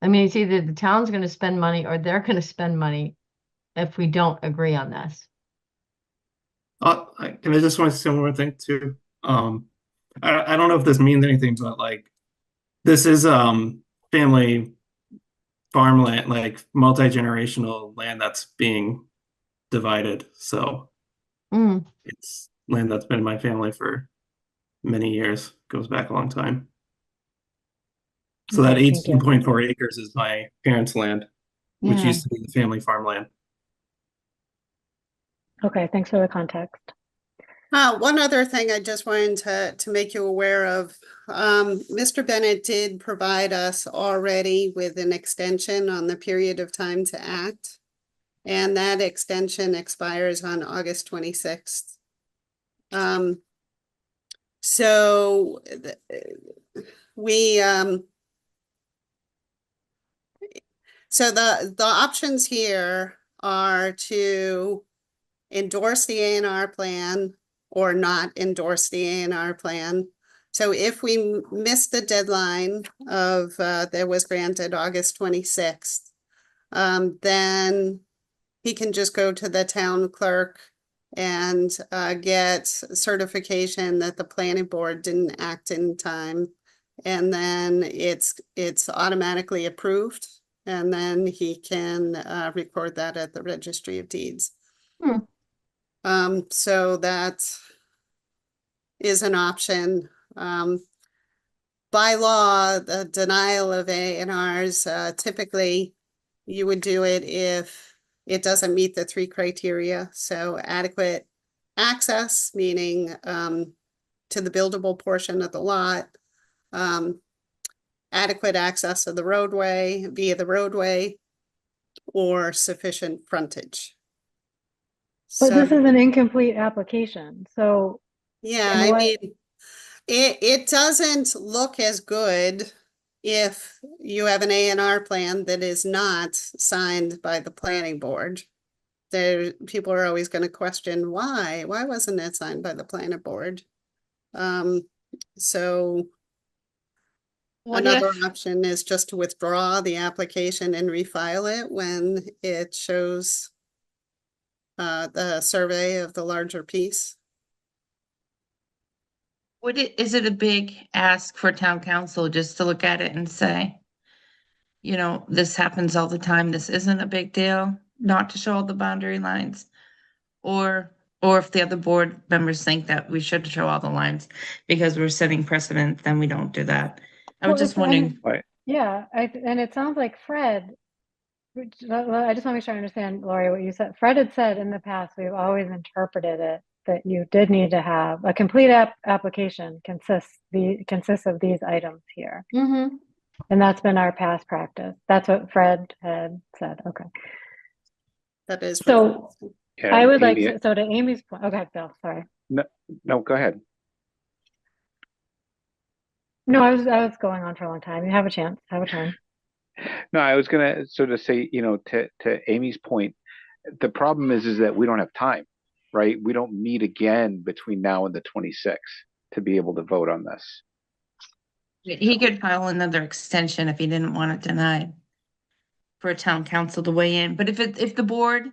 [SPEAKER 7] I mean, it's either the town's gonna spend money or they're gonna spend money if we don't agree on this.
[SPEAKER 6] Can I just want to say one more thing too? I don't know if this means anything, but like, this is family farmland, like multi-generational land that's being divided. So
[SPEAKER 7] Mm,
[SPEAKER 6] it's land that's been in my family for many years, goes back a long time. So that
[SPEAKER 1] Okay, thank you.
[SPEAKER 6] 18.4 acres is my parents' land, which
[SPEAKER 7] yeah.
[SPEAKER 6] used to be the family farmland.
[SPEAKER 1] Okay, thanks for the context.
[SPEAKER 3] One other thing I just wanted to make you aware of, Mr. Bennett did provide us already with an extension on the period of time to act. And that extension expires on August 26th. So so the options here are to endorse the A&R plan or not endorse the A&R plan. So if we miss the deadline of that was granted August 26th, then he can just go to the town clerk and get certification that the planning board didn't act in time. And then it's automatically approved. And then he can record that at the Registry of Deeds. So that is an option. By law, the denial of A&Rs, typically you would do it if it doesn't meet the 3 criteria. So adequate access, meaning to the buildable portion of the lot, adequate access of the roadway via the roadway, or sufficient frontage.
[SPEAKER 1] But this is an incomplete application, so.
[SPEAKER 3] Yeah,
[SPEAKER 1] And
[SPEAKER 3] I
[SPEAKER 1] what-
[SPEAKER 3] mean, it doesn't look as good if you have an A&R plan that is not signed by the planning board. People are always going to question why wasn't it signed by the planning board? So
[SPEAKER 5] What
[SPEAKER 3] another
[SPEAKER 5] if,
[SPEAKER 3] option is just to withdraw the application and refile it when it shows the survey of the larger piece.
[SPEAKER 5] is it a big ask for town council just to look at it and say, you know, this happens all the time, this isn't a big deal? not to show all the boundary lines? Or if the other board members think that we should show all the lines because we're setting precedent, then we don't do that. I was
[SPEAKER 1] Well,
[SPEAKER 5] just
[SPEAKER 1] it's-
[SPEAKER 5] wondering,
[SPEAKER 1] Yeah, and it sounds like Fred, I just want to make sure I understand, Lori, what you said. Fred had said in the past, we've always interpreted it that you did need to have a complete application consists of these items here.
[SPEAKER 7] Mm-hmm.
[SPEAKER 1] And that's been our past practice. That's what Fred had said. Okay.
[SPEAKER 3] That is.
[SPEAKER 1] So
[SPEAKER 2] Yeah,
[SPEAKER 1] I would like
[SPEAKER 2] Amy,
[SPEAKER 1] to, so to Amy's point, okay, Bill, sorry.
[SPEAKER 2] no, go ahead.
[SPEAKER 1] No, I was going on for a long time. You have a chance, have a turn.
[SPEAKER 2] No, I was gonna sort of say, to Amy's point, the problem is that we don't have time, right? We don't meet again between now and the 26th to be able to vote on this.
[SPEAKER 5] he could file another extension if he didn't want it denied for a town council to weigh in. But if the board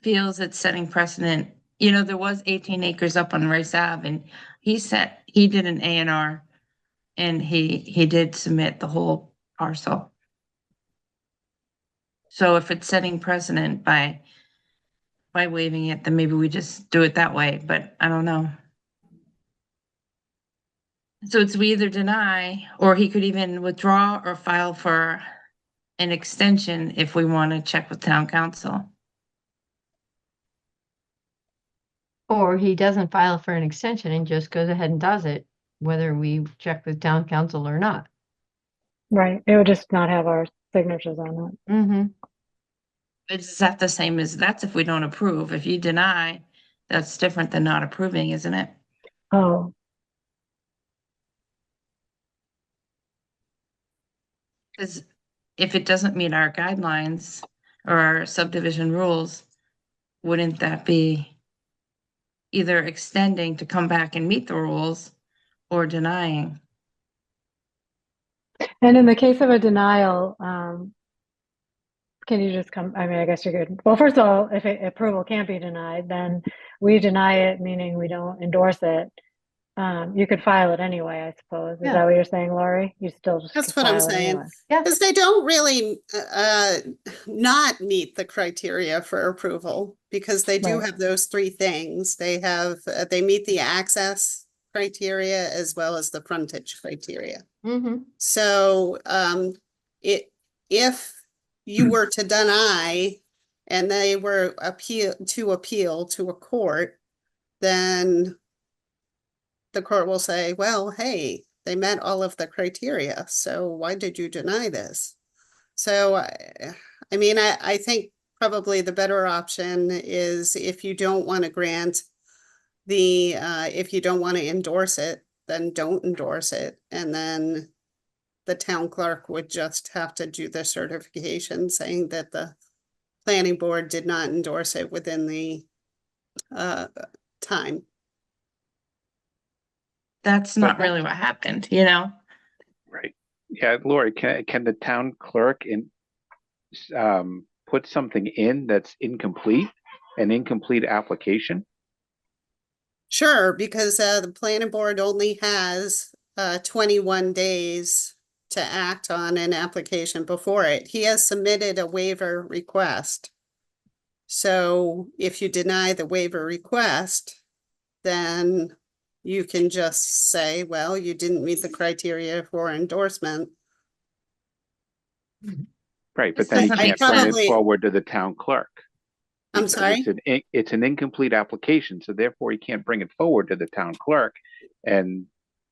[SPEAKER 5] feels it's setting precedent, there was 18 acres up on Rice Ave, and he did an A&R, and he did submit the whole parcel. So if it's setting precedent by waiving it, then maybe we just do it that way, but I don't know. So it's we either deny, or he could even withdraw or file for an extension if we want to check with town council.
[SPEAKER 7] Or he doesn't file for an extension and just goes ahead and does it, whether we check with town council or not.
[SPEAKER 1] Right. It would just not have our signatures on it.
[SPEAKER 7] Mm-hmm.
[SPEAKER 5] Is that the same as, that's if we don't approve. If you deny, that's different than not approving, isn't it?
[SPEAKER 1] Oh,
[SPEAKER 5] Because if it doesn't meet our guidelines or our subdivision rules, wouldn't that be either extending to come back and meet the rules or denying?
[SPEAKER 1] and in the case of a denial, can you just come, I mean, I guess you're good. Well, first of all, if approval can't be denied, then we deny it, meaning we don't endorse it. You could file it anyway, I suppose. Is
[SPEAKER 7] Yeah.
[SPEAKER 1] that what you're saying, Lori? You still just
[SPEAKER 3] That's
[SPEAKER 1] could
[SPEAKER 3] what I'm
[SPEAKER 1] file it
[SPEAKER 3] saying.
[SPEAKER 1] anyway.
[SPEAKER 7] Yeah.
[SPEAKER 3] Because they don't really not meet the criteria for approval, because they do
[SPEAKER 1] Right.
[SPEAKER 3] have those three things. They have, they meet the access criteria as well as the frontage criteria.
[SPEAKER 7] Mm-hmm.
[SPEAKER 3] So if you were to deny and they were appeal to a court, then the court will say, well, hey, they met all of the criteria, so why did you deny this? So, I mean, I think probably the better option is if you don't want to grant if you don't want to endorse it, then don't endorse it. And then the town clerk would just have to do the certification saying that the planning board did not endorse it within the time.
[SPEAKER 5] That's not really what happened,
[SPEAKER 2] Right. Yeah, Lori, can the town clerk put something in that's incomplete, an incomplete application?
[SPEAKER 3] Sure, because the planning board only has 21 days to act on an application before it. He has submitted a waiver request. So if you deny the waiver request, then you can just say, well, you didn't meet the criteria for endorsement.
[SPEAKER 2] Right, but then he
[SPEAKER 3] I
[SPEAKER 2] can't bring
[SPEAKER 3] probably-
[SPEAKER 2] it forward to the town clerk.
[SPEAKER 3] I'm
[SPEAKER 2] because
[SPEAKER 3] sorry?
[SPEAKER 2] It's an incomplete application, so therefore he can't bring it forward to the town clerk and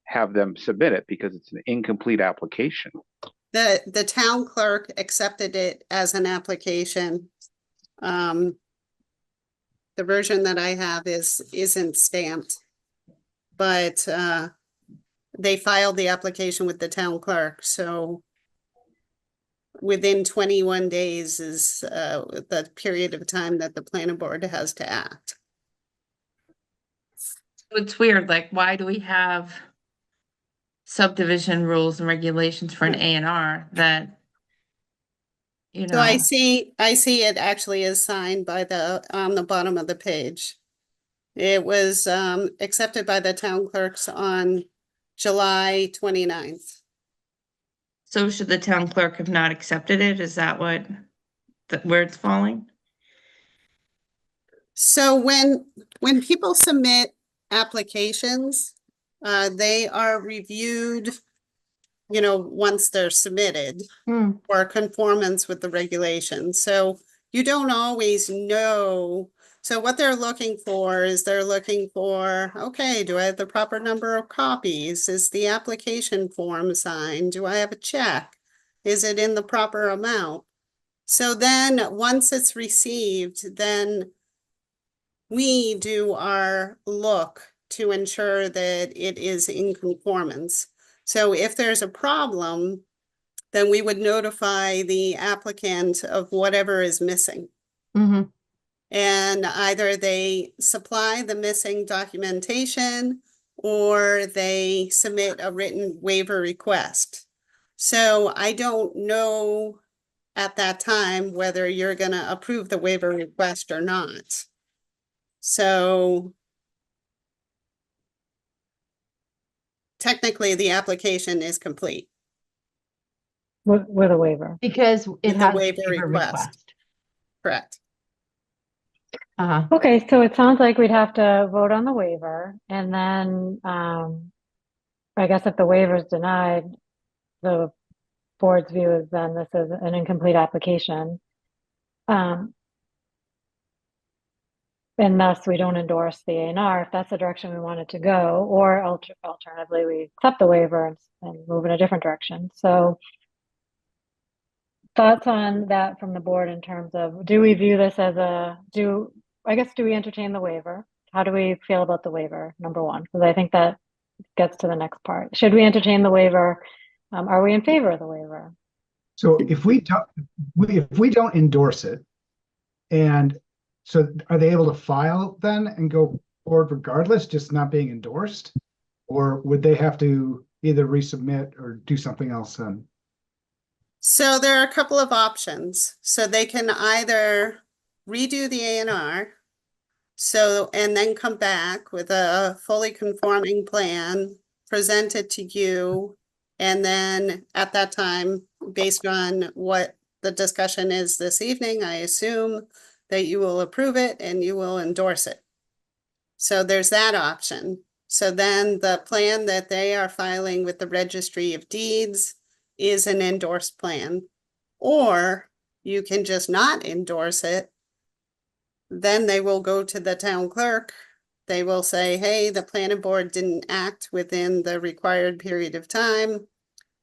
[SPEAKER 2] have them submit it because it's an incomplete application.
[SPEAKER 3] The town clerk accepted it as an application. The version that I have isn't stamped. But they filed the application with the town clerk, so within 21 days is the period of time that the planning board has to act.
[SPEAKER 5] It's weird, like, why do we have subdivision rules and regulations for an A&R that,
[SPEAKER 3] So I see it actually is signed by on the bottom of the page. It was accepted by the town clerks on July 29th.
[SPEAKER 5] So should the town clerk have not accepted it? Is that where it's falling?
[SPEAKER 3] So when people submit applications, they are reviewed, once they're submitted
[SPEAKER 7] Hmm,
[SPEAKER 3] for conformance with the regulations. So you don't always know. So what they're looking for is they're looking for, okay, do I have the proper number of copies? Is the application form signed? Do I have a check? Is it in the proper amount? So then, once it's received, then we do our look to ensure that it is in conformance. So if there's a problem, then we would notify the applicant of whatever is missing.
[SPEAKER 7] mhm.
[SPEAKER 3] And either they supply the missing documentation or they submit a written waiver request. So I don't know at that time whether you're gonna approve the waiver request or not. So technically, the application is complete
[SPEAKER 1] With a waiver.
[SPEAKER 7] Because it
[SPEAKER 3] with the
[SPEAKER 7] has a
[SPEAKER 3] waiver
[SPEAKER 7] waiver
[SPEAKER 3] request.
[SPEAKER 7] request.
[SPEAKER 3] Correct.
[SPEAKER 7] Uh-huh.
[SPEAKER 1] Okay, so it sounds like we'd have to vote on the waiver and then, I guess if the waiver is denied, the board's view is then this is an incomplete application. And thus we don't endorse the A&R if that's the direction we want it to go, or alternatively, we accept the waiver and move in a different direction. So thoughts on that from the board in terms of, do we view this as do we entertain the waiver? How do we feel about the waiver, number one? Because I think that gets to the next part. Should we entertain the waiver? Are we in favor of the waiver?
[SPEAKER 4] So if we don't endorse it, and so are they able to file then and go forward regardless, just not being endorsed? Or would they have to either resubmit or do something else then?
[SPEAKER 3] So there are a couple of options. So they can either redo the A&R, and then come back with a fully conforming plan, present it to you, and then at that time, based on what the discussion is this evening, I assume that you will approve it and you will endorse it. So there's that option. So then the plan that they are filing with the Registry of Deeds is an endorsed plan. Or you can just not endorse it. Then they will go to the town clerk. They will say, hey, the planning board didn't act within the required period of time.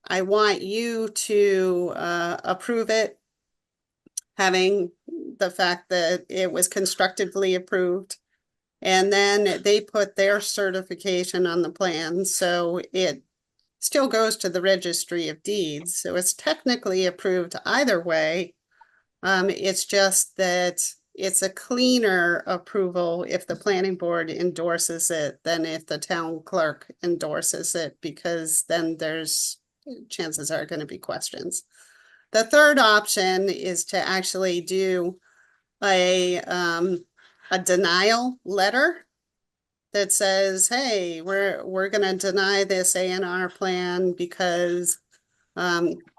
[SPEAKER 3] I want you to approve it, having the fact that it was constructively approved. And then they put their certification on the plan, so it still goes to the Registry of Deeds. So it's technically approved either way. It's just that it's a cleaner approval if the planning board endorses it than if the town clerk endorses it, because then chances are going to be questions. The third option is to actually do a denial letter that says, hey, we're gonna deny this A&R plan because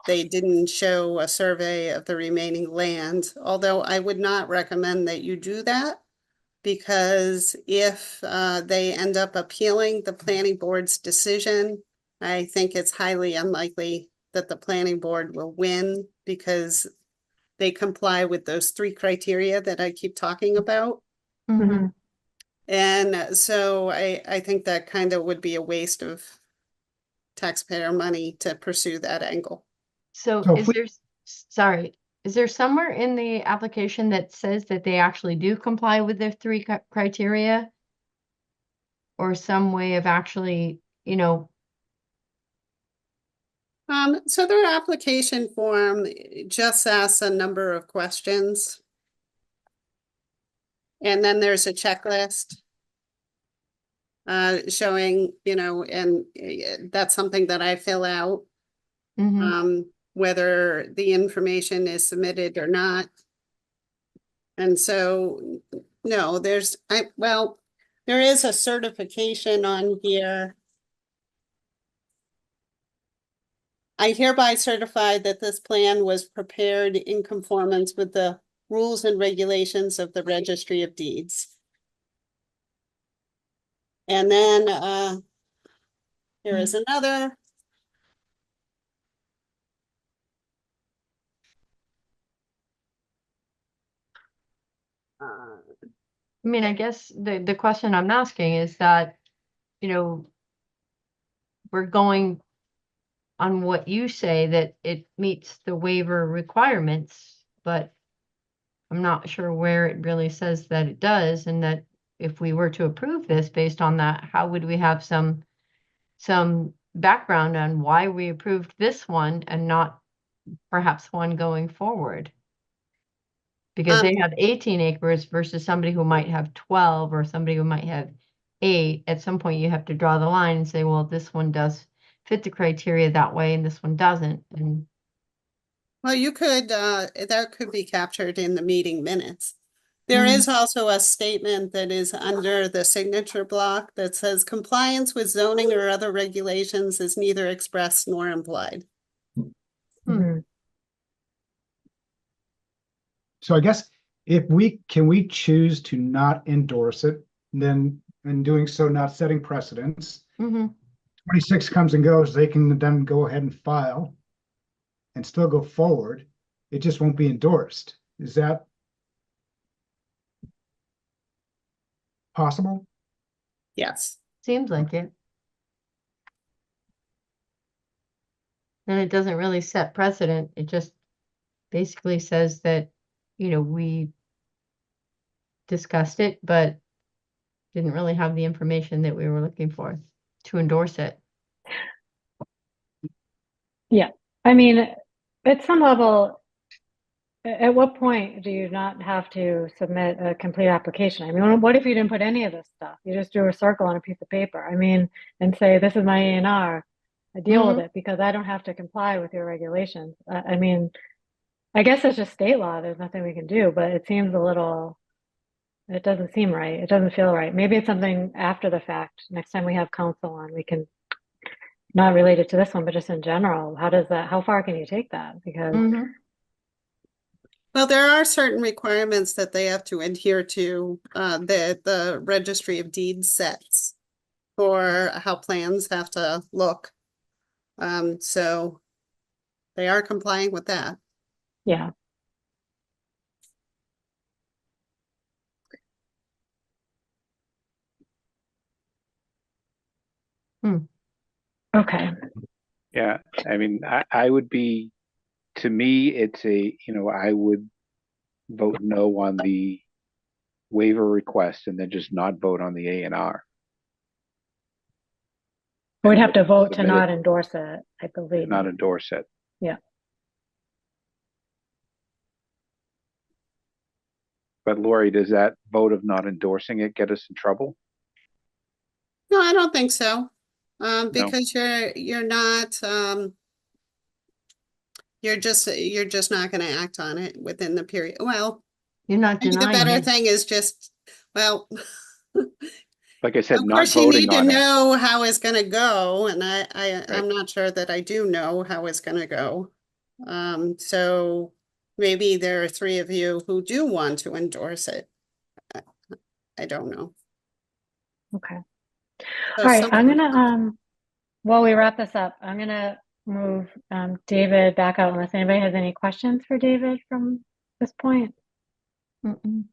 [SPEAKER 3] they didn't show a survey of the remaining land. Although I would not recommend that you do that, because if they end up appealing the planning board's decision, I think it's highly unlikely that the planning board will win, because they comply with those 3 criteria that I keep talking about.
[SPEAKER 7] Mhm.
[SPEAKER 3] And so I think that kind of would be a waste of taxpayer money to pursue that angle.
[SPEAKER 7] So
[SPEAKER 4] So if
[SPEAKER 7] is
[SPEAKER 4] we-
[SPEAKER 7] there, sorry, is there somewhere in the application that says that they actually do comply with their 3 criteria? Or some way of actually,
[SPEAKER 3] So their application form just asks a number of questions. And then there's a checklist showing, and that's something that I fill out,
[SPEAKER 7] mhm.
[SPEAKER 3] whether the information is submitted or not. And so, no, there is a certification on here. I hereby certify that this plan was prepared in conformance with the rules and regulations of the Registry of Deeds. And then, here is another.
[SPEAKER 7] I mean, I guess the question I'm asking is that, you know, we're going on what you say that it meets the waiver requirements, but I'm not sure where it really says that it does, and that if we were to approve this based on that, how would we have some background on why we approved this one and not perhaps one going forward? Because they have 18 acres versus somebody who might have 12 or somebody who might have 8. At some point, you have to draw the line and say, well, this one does fit the criteria that way and this one doesn't. And
[SPEAKER 3] Well, you could, that could be captured in the meeting minutes. There is also a statement that is under the signature block that says compliance with zoning or other regulations is neither expressed nor implied.
[SPEAKER 1] Mhm.
[SPEAKER 4] So I guess can we choose to not endorse it, then in doing so, not setting precedents?
[SPEAKER 7] mhm.
[SPEAKER 4] 26 comes and goes, they can then go ahead and file and still go forward. It just won't be endorsed. Is that possible?
[SPEAKER 3] Yes.
[SPEAKER 7] Seems like it. And it doesn't really set precedent. It just basically says that, you know, we discussed it, but didn't really have the information that we were looking for to endorse it.
[SPEAKER 1] I mean, at some level, at what point do you not have to submit a complete application? I mean, what if you didn't put any of this stuff? You just drew a circle on a piece of paper, I mean, and say, this is my A&R. I deal with it because I don't have to comply with your regulations. I mean, I guess it's just state law. There's nothing we can do, but it seems a little, it doesn't seem right. It doesn't feel right. Maybe it's something after the fact. Next time we have counsel on, we can, not related to this one, but just in general, how far can you take that? Because
[SPEAKER 7] Mhm.
[SPEAKER 3] Well, there are certain requirements that they have to adhere to, the Registry of Deeds sets for how plans have to look. So they are complying with that.
[SPEAKER 1] yeah. Okay.
[SPEAKER 2] Yeah, I mean, I would be, to me, it's I would vote no on the waiver request and then just not vote on the A&R.
[SPEAKER 1] We'd
[SPEAKER 2] And
[SPEAKER 1] have to vote to
[SPEAKER 2] submit it,
[SPEAKER 1] not endorse it, I believe.
[SPEAKER 2] not endorse it.
[SPEAKER 1] Yeah.
[SPEAKER 2] But Lori, does that vote of not endorsing it get us in trouble?
[SPEAKER 3] No, I don't think so. Because you're not, you're just not gonna act on it within the period. Well,
[SPEAKER 7] You're not
[SPEAKER 3] maybe the
[SPEAKER 7] denying
[SPEAKER 3] better
[SPEAKER 7] it.
[SPEAKER 3] thing is just, well,
[SPEAKER 2] Like I said,
[SPEAKER 3] of
[SPEAKER 2] not
[SPEAKER 3] course you
[SPEAKER 2] voting
[SPEAKER 3] need to
[SPEAKER 2] on it.
[SPEAKER 3] know how it's gonna go, and I'm not sure that I do know how it's gonna go. So maybe there are 3 of you who do want to endorse it. I don't know.
[SPEAKER 1] Okay.
[SPEAKER 3] So
[SPEAKER 1] All right,
[SPEAKER 3] some-
[SPEAKER 1] I'm gonna, while we wrap this up, I'm gonna move David back out unless anybody has any questions for David from this point.
[SPEAKER 7] Mm-mm.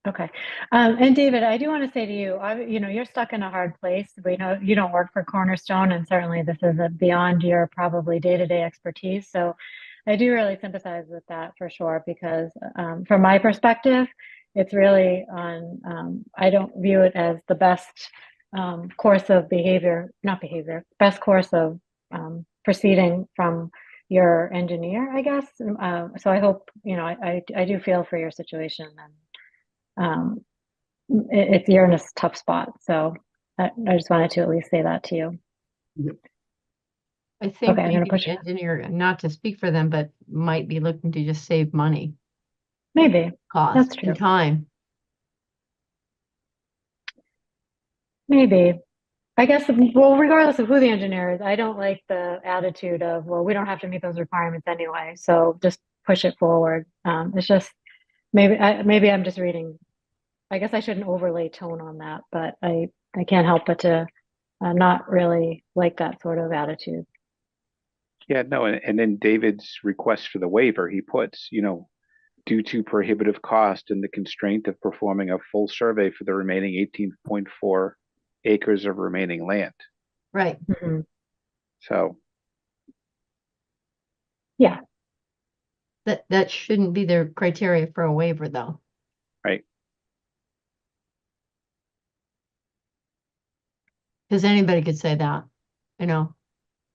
[SPEAKER 1] Okay. And David, I do want to say to you, you're stuck in a hard place. We know you don't work for Cornerstone, and certainly this is beyond your probably day-to-day expertise. So I do really sympathize with that for sure, because from my perspective, it's really I don't view it as the best course of best course of proceeding from your engineer, I guess. So I hope, I do feel for your situation, and you're in a tough spot. So I just wanted to at least say that to you.
[SPEAKER 7] I think
[SPEAKER 1] Okay, I'm gonna
[SPEAKER 7] maybe
[SPEAKER 1] push
[SPEAKER 7] the
[SPEAKER 1] it.
[SPEAKER 7] engineer, not to speak for them, but might be looking to just save money,
[SPEAKER 1] Maybe,
[SPEAKER 7] cost,
[SPEAKER 1] true.
[SPEAKER 7] and time.
[SPEAKER 1] maybe. I guess, well, regardless of who the engineer is, I don't like the attitude of, well, we don't have to meet those requirements anyway, so just push it forward. It's just, maybe I'm just reading. I guess I shouldn't overlay tone on that, but I can't help but to not really like that sort of attitude.
[SPEAKER 2] Yeah, no, and in David's request for the waiver, he puts, due to prohibitive cost and the constraint of performing a full survey for the remaining 18.4 acres of remaining land.
[SPEAKER 7] Right.
[SPEAKER 1] Mhm.
[SPEAKER 2] So,
[SPEAKER 1] Yeah,
[SPEAKER 7] That shouldn't be their criteria for a waiver, though.
[SPEAKER 2] right.
[SPEAKER 7] Because anybody could say that,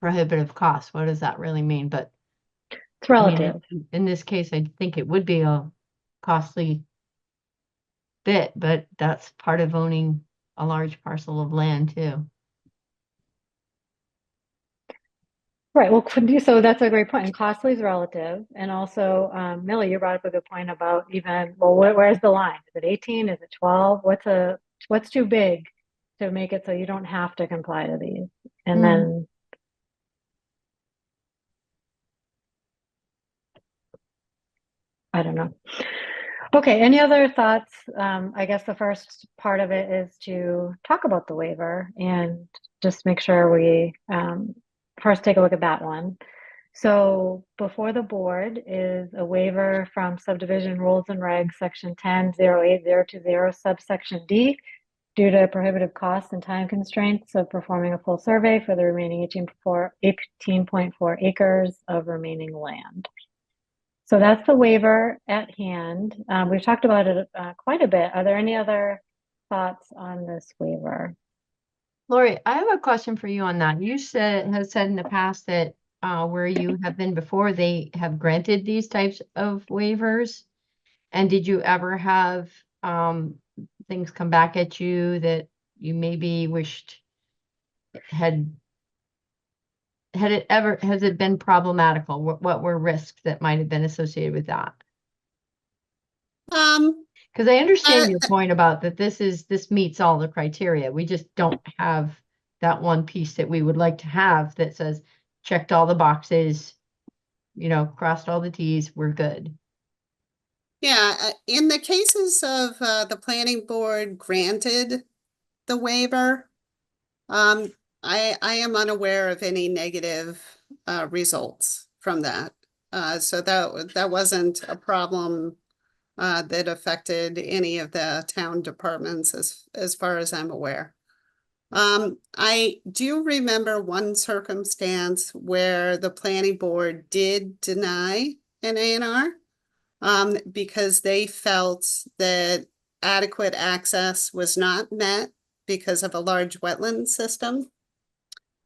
[SPEAKER 7] prohibitive cost. What does that really mean? But
[SPEAKER 1] it's
[SPEAKER 7] I mean,
[SPEAKER 1] relative.
[SPEAKER 7] in this case, I think it would be a costly bit, but that's part of owning a large parcel of land too.
[SPEAKER 1] Right. Well, so that's a great point. And costly is relative. And also, Millie, you brought up a good point about where's the line? Is it 18? Is it 12? What's too big to make it so you don't have to comply to these? And then I don't know. Okay, any other thoughts? I guess the first part of it is to talk about the waiver and just make sure we first take a look at that one. So before the board is a waiver from subdivision rules and regs, section 10.08020 subsection D, due to prohibitive costs and time constraints of performing a full survey for the remaining 18.4 acres of remaining land. So that's the waiver at hand. We've talked about it quite a bit. Are there any other thoughts on this waiver?
[SPEAKER 7] Lori, I have a question for you on that. You have said in the past that where you have been before, they have granted these types of waivers. And did you ever have things come back at you that you maybe wished has it been problematical? What were risks that might have been associated with that? Because I understand your point about that this meets all the criteria. We just don't have that one piece that we would like to have that says checked all the boxes, crossed all the T's, we're good.
[SPEAKER 3] Yeah, in the cases of the planning board granted the waiver, I am unaware of any negative results from that. So that wasn't a problem that affected any of the town departments as far as I'm aware. I do remember one circumstance where the planning board did deny an A&R because they felt that adequate access was not met because of a large wetland system.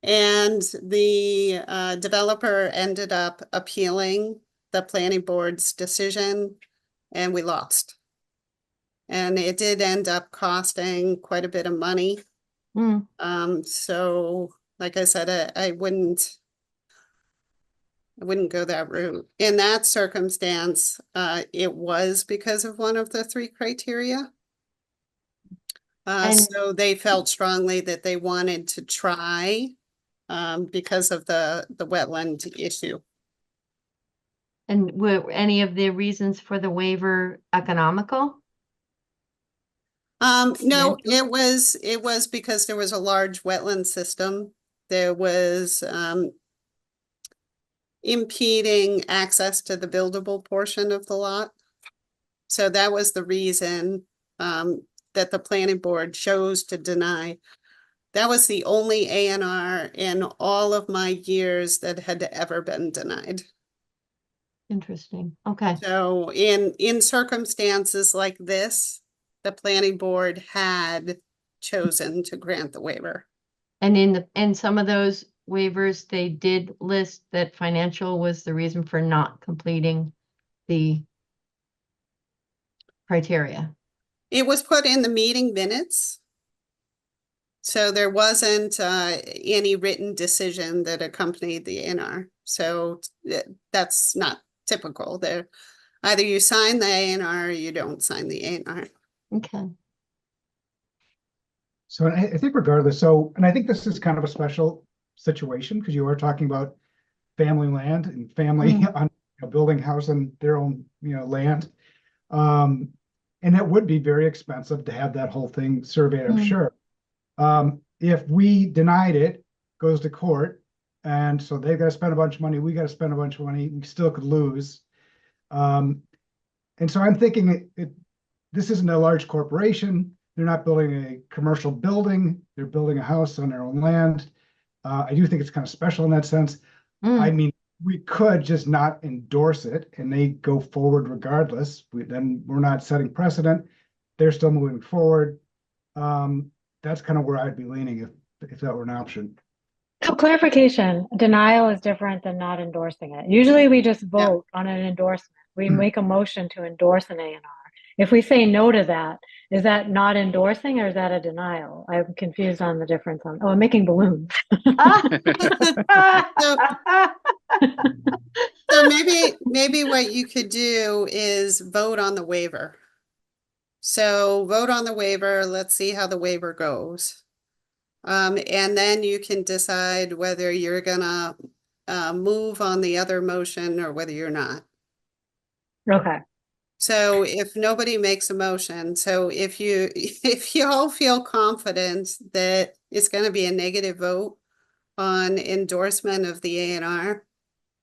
[SPEAKER 3] And the developer ended up appealing the planning board's decision, and we lost. And it did end up costing quite a bit of money. So like I said, I wouldn't go that route. In that circumstance, it was because of one of the three criteria. So they felt strongly that they wanted to try because of the wetland issue.
[SPEAKER 7] And were any of the reasons for the waiver economical?
[SPEAKER 3] No, it was because there was a large wetland system. There was impeding access to the buildable portion of the lot. So that was the reason that the planning board chose to deny. That was the only A&R in all of my years that had ever been denied.
[SPEAKER 7] Interesting. Okay.
[SPEAKER 3] So in circumstances like this, the planning board had chosen to grant the waiver.
[SPEAKER 7] And in some of those waivers, they did list that financial was the reason for not completing the criteria.
[SPEAKER 3] It was put in the meeting minutes. So there wasn't any written decision that accompanied the A&R. So that's not typical. There, either you sign the A&R or you don't sign the A&R.
[SPEAKER 7] Okay.
[SPEAKER 4] So I think regardless, and I think this is kind of a special situation because you are talking about family land and family on building house on their own, land. And it would be very expensive to have that whole thing surveyed, I'm
[SPEAKER 7] Mm.
[SPEAKER 4] sure. If we denied it, goes to court, and so they've got to spend a bunch of money, we got to spend a bunch of money, we still could lose. And so I'm thinking this isn't a large corporation. They're not building a commercial building. They're building a house on their own land. I do think it's kind of special in that sense. I
[SPEAKER 7] Mm.
[SPEAKER 4] mean, we could just not endorse it and they go forward regardless. Then we're not setting precedent. They're still moving forward. That's kind of where I'd be leaning if that were an option.
[SPEAKER 1] So clarification, denial is different than not endorsing it. Usually we just vote on an endorsement. We make a motion to endorse an A&R. If we say no to that, is that not endorsing or is that a denial? I'm confused on the difference on, oh, I'm making balloons.
[SPEAKER 3] So maybe what you could do is vote on the waiver. So vote on the waiver, let's see how the waiver goes. And then you can decide whether you're gonna move on the other motion or whether you're not.
[SPEAKER 1] Okay,
[SPEAKER 3] So if nobody makes a motion, so if you if you all feel confident that it's gonna be a negative vote on endorsement of the A&R,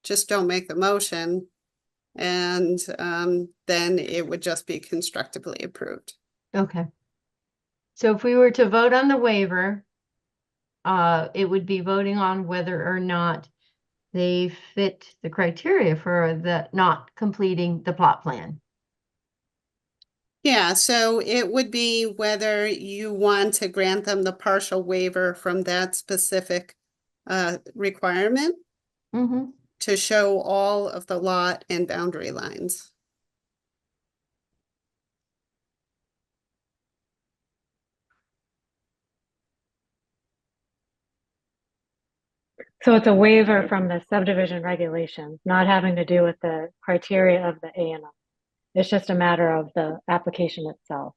[SPEAKER 3] just don't make the motion. And then it would just be constructively approved.
[SPEAKER 7] Okay. So if we were to vote on the waiver, it would be voting on whether or not they fit the criteria for the not completing the plot plan.
[SPEAKER 3] Yeah, so it would be whether you want to grant them the partial waiver from that specific requirement
[SPEAKER 7] Mm-hmm.
[SPEAKER 3] to show all of the lot and boundary lines.
[SPEAKER 1] so it's a waiver from the subdivision regulations, not having to do with the criteria of the A&R. It's just a matter of the application itself.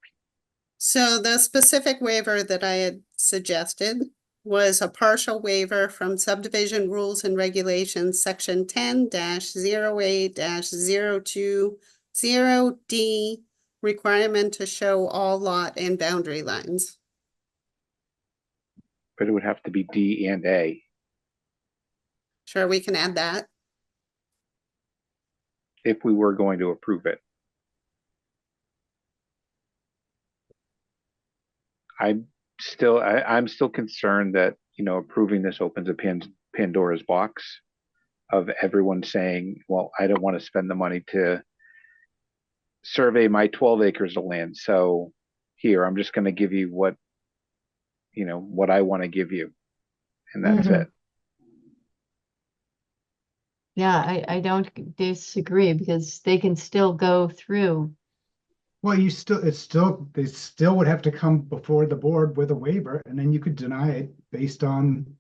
[SPEAKER 3] So the specific waiver that I had suggested was a partial waiver from subdivision rules and regulations, section 10-08-020D, requirement to show all lot and boundary lines.
[SPEAKER 2] But it would have to be D and A.
[SPEAKER 3] Sure, we can add that.
[SPEAKER 2] If we were going to approve it. I'm still concerned that, approving this opens a Pandora's box of everyone saying, well, I don't want to spend the money to survey my 12 acres of land. So here, I'm just going to give you what I want to give you. And that's
[SPEAKER 1] Mhm.
[SPEAKER 2] it.
[SPEAKER 7] Yeah, I don't disagree because they can still go through.
[SPEAKER 4] Well, they still would have to come before the board with a waiver, and then you could deny it based on,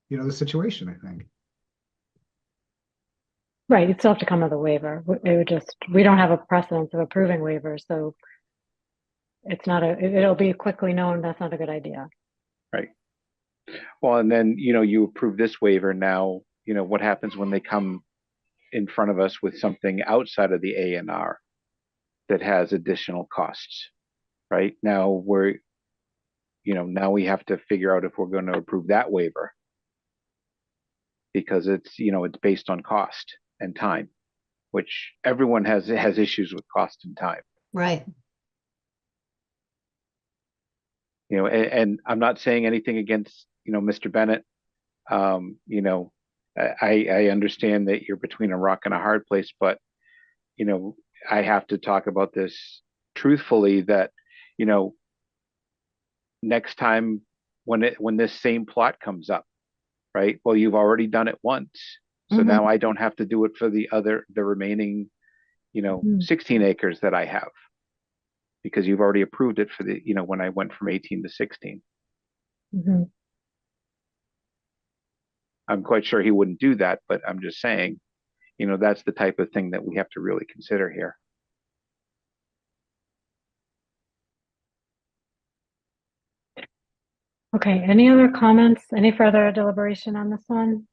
[SPEAKER 4] the situation, I think.
[SPEAKER 1] Right, you'd still have to come with a waiver. We don't have a precedence of approving waivers, so it'll be quickly known that's not a good idea.
[SPEAKER 2] Right. Well, and then, you approve this waiver now, what happens when they come in front of us with something outside of the A&R that has additional costs, right? Now now we have to figure out if we're going to approve that waiver because it's based on cost and time, which everyone has issues with cost and time.
[SPEAKER 7] Right.
[SPEAKER 2] And I'm not saying anything against, Mr. Bennett. I understand that you're between a rock and a hard place, but, I have to talk about this truthfully that, next time when this same plot comes up, right? Well, you've already done it once. So
[SPEAKER 7] Mhm.
[SPEAKER 2] now I don't have to do it for the remaining, 16 acres that I have. Because you've already approved it for when I went from 18 to 16.
[SPEAKER 1] Mhm.
[SPEAKER 2] I'm quite sure he wouldn't do that, but I'm just saying, that's the type of thing that we have to really consider here.
[SPEAKER 1] Okay, any other comments? Any further deliberation on this one?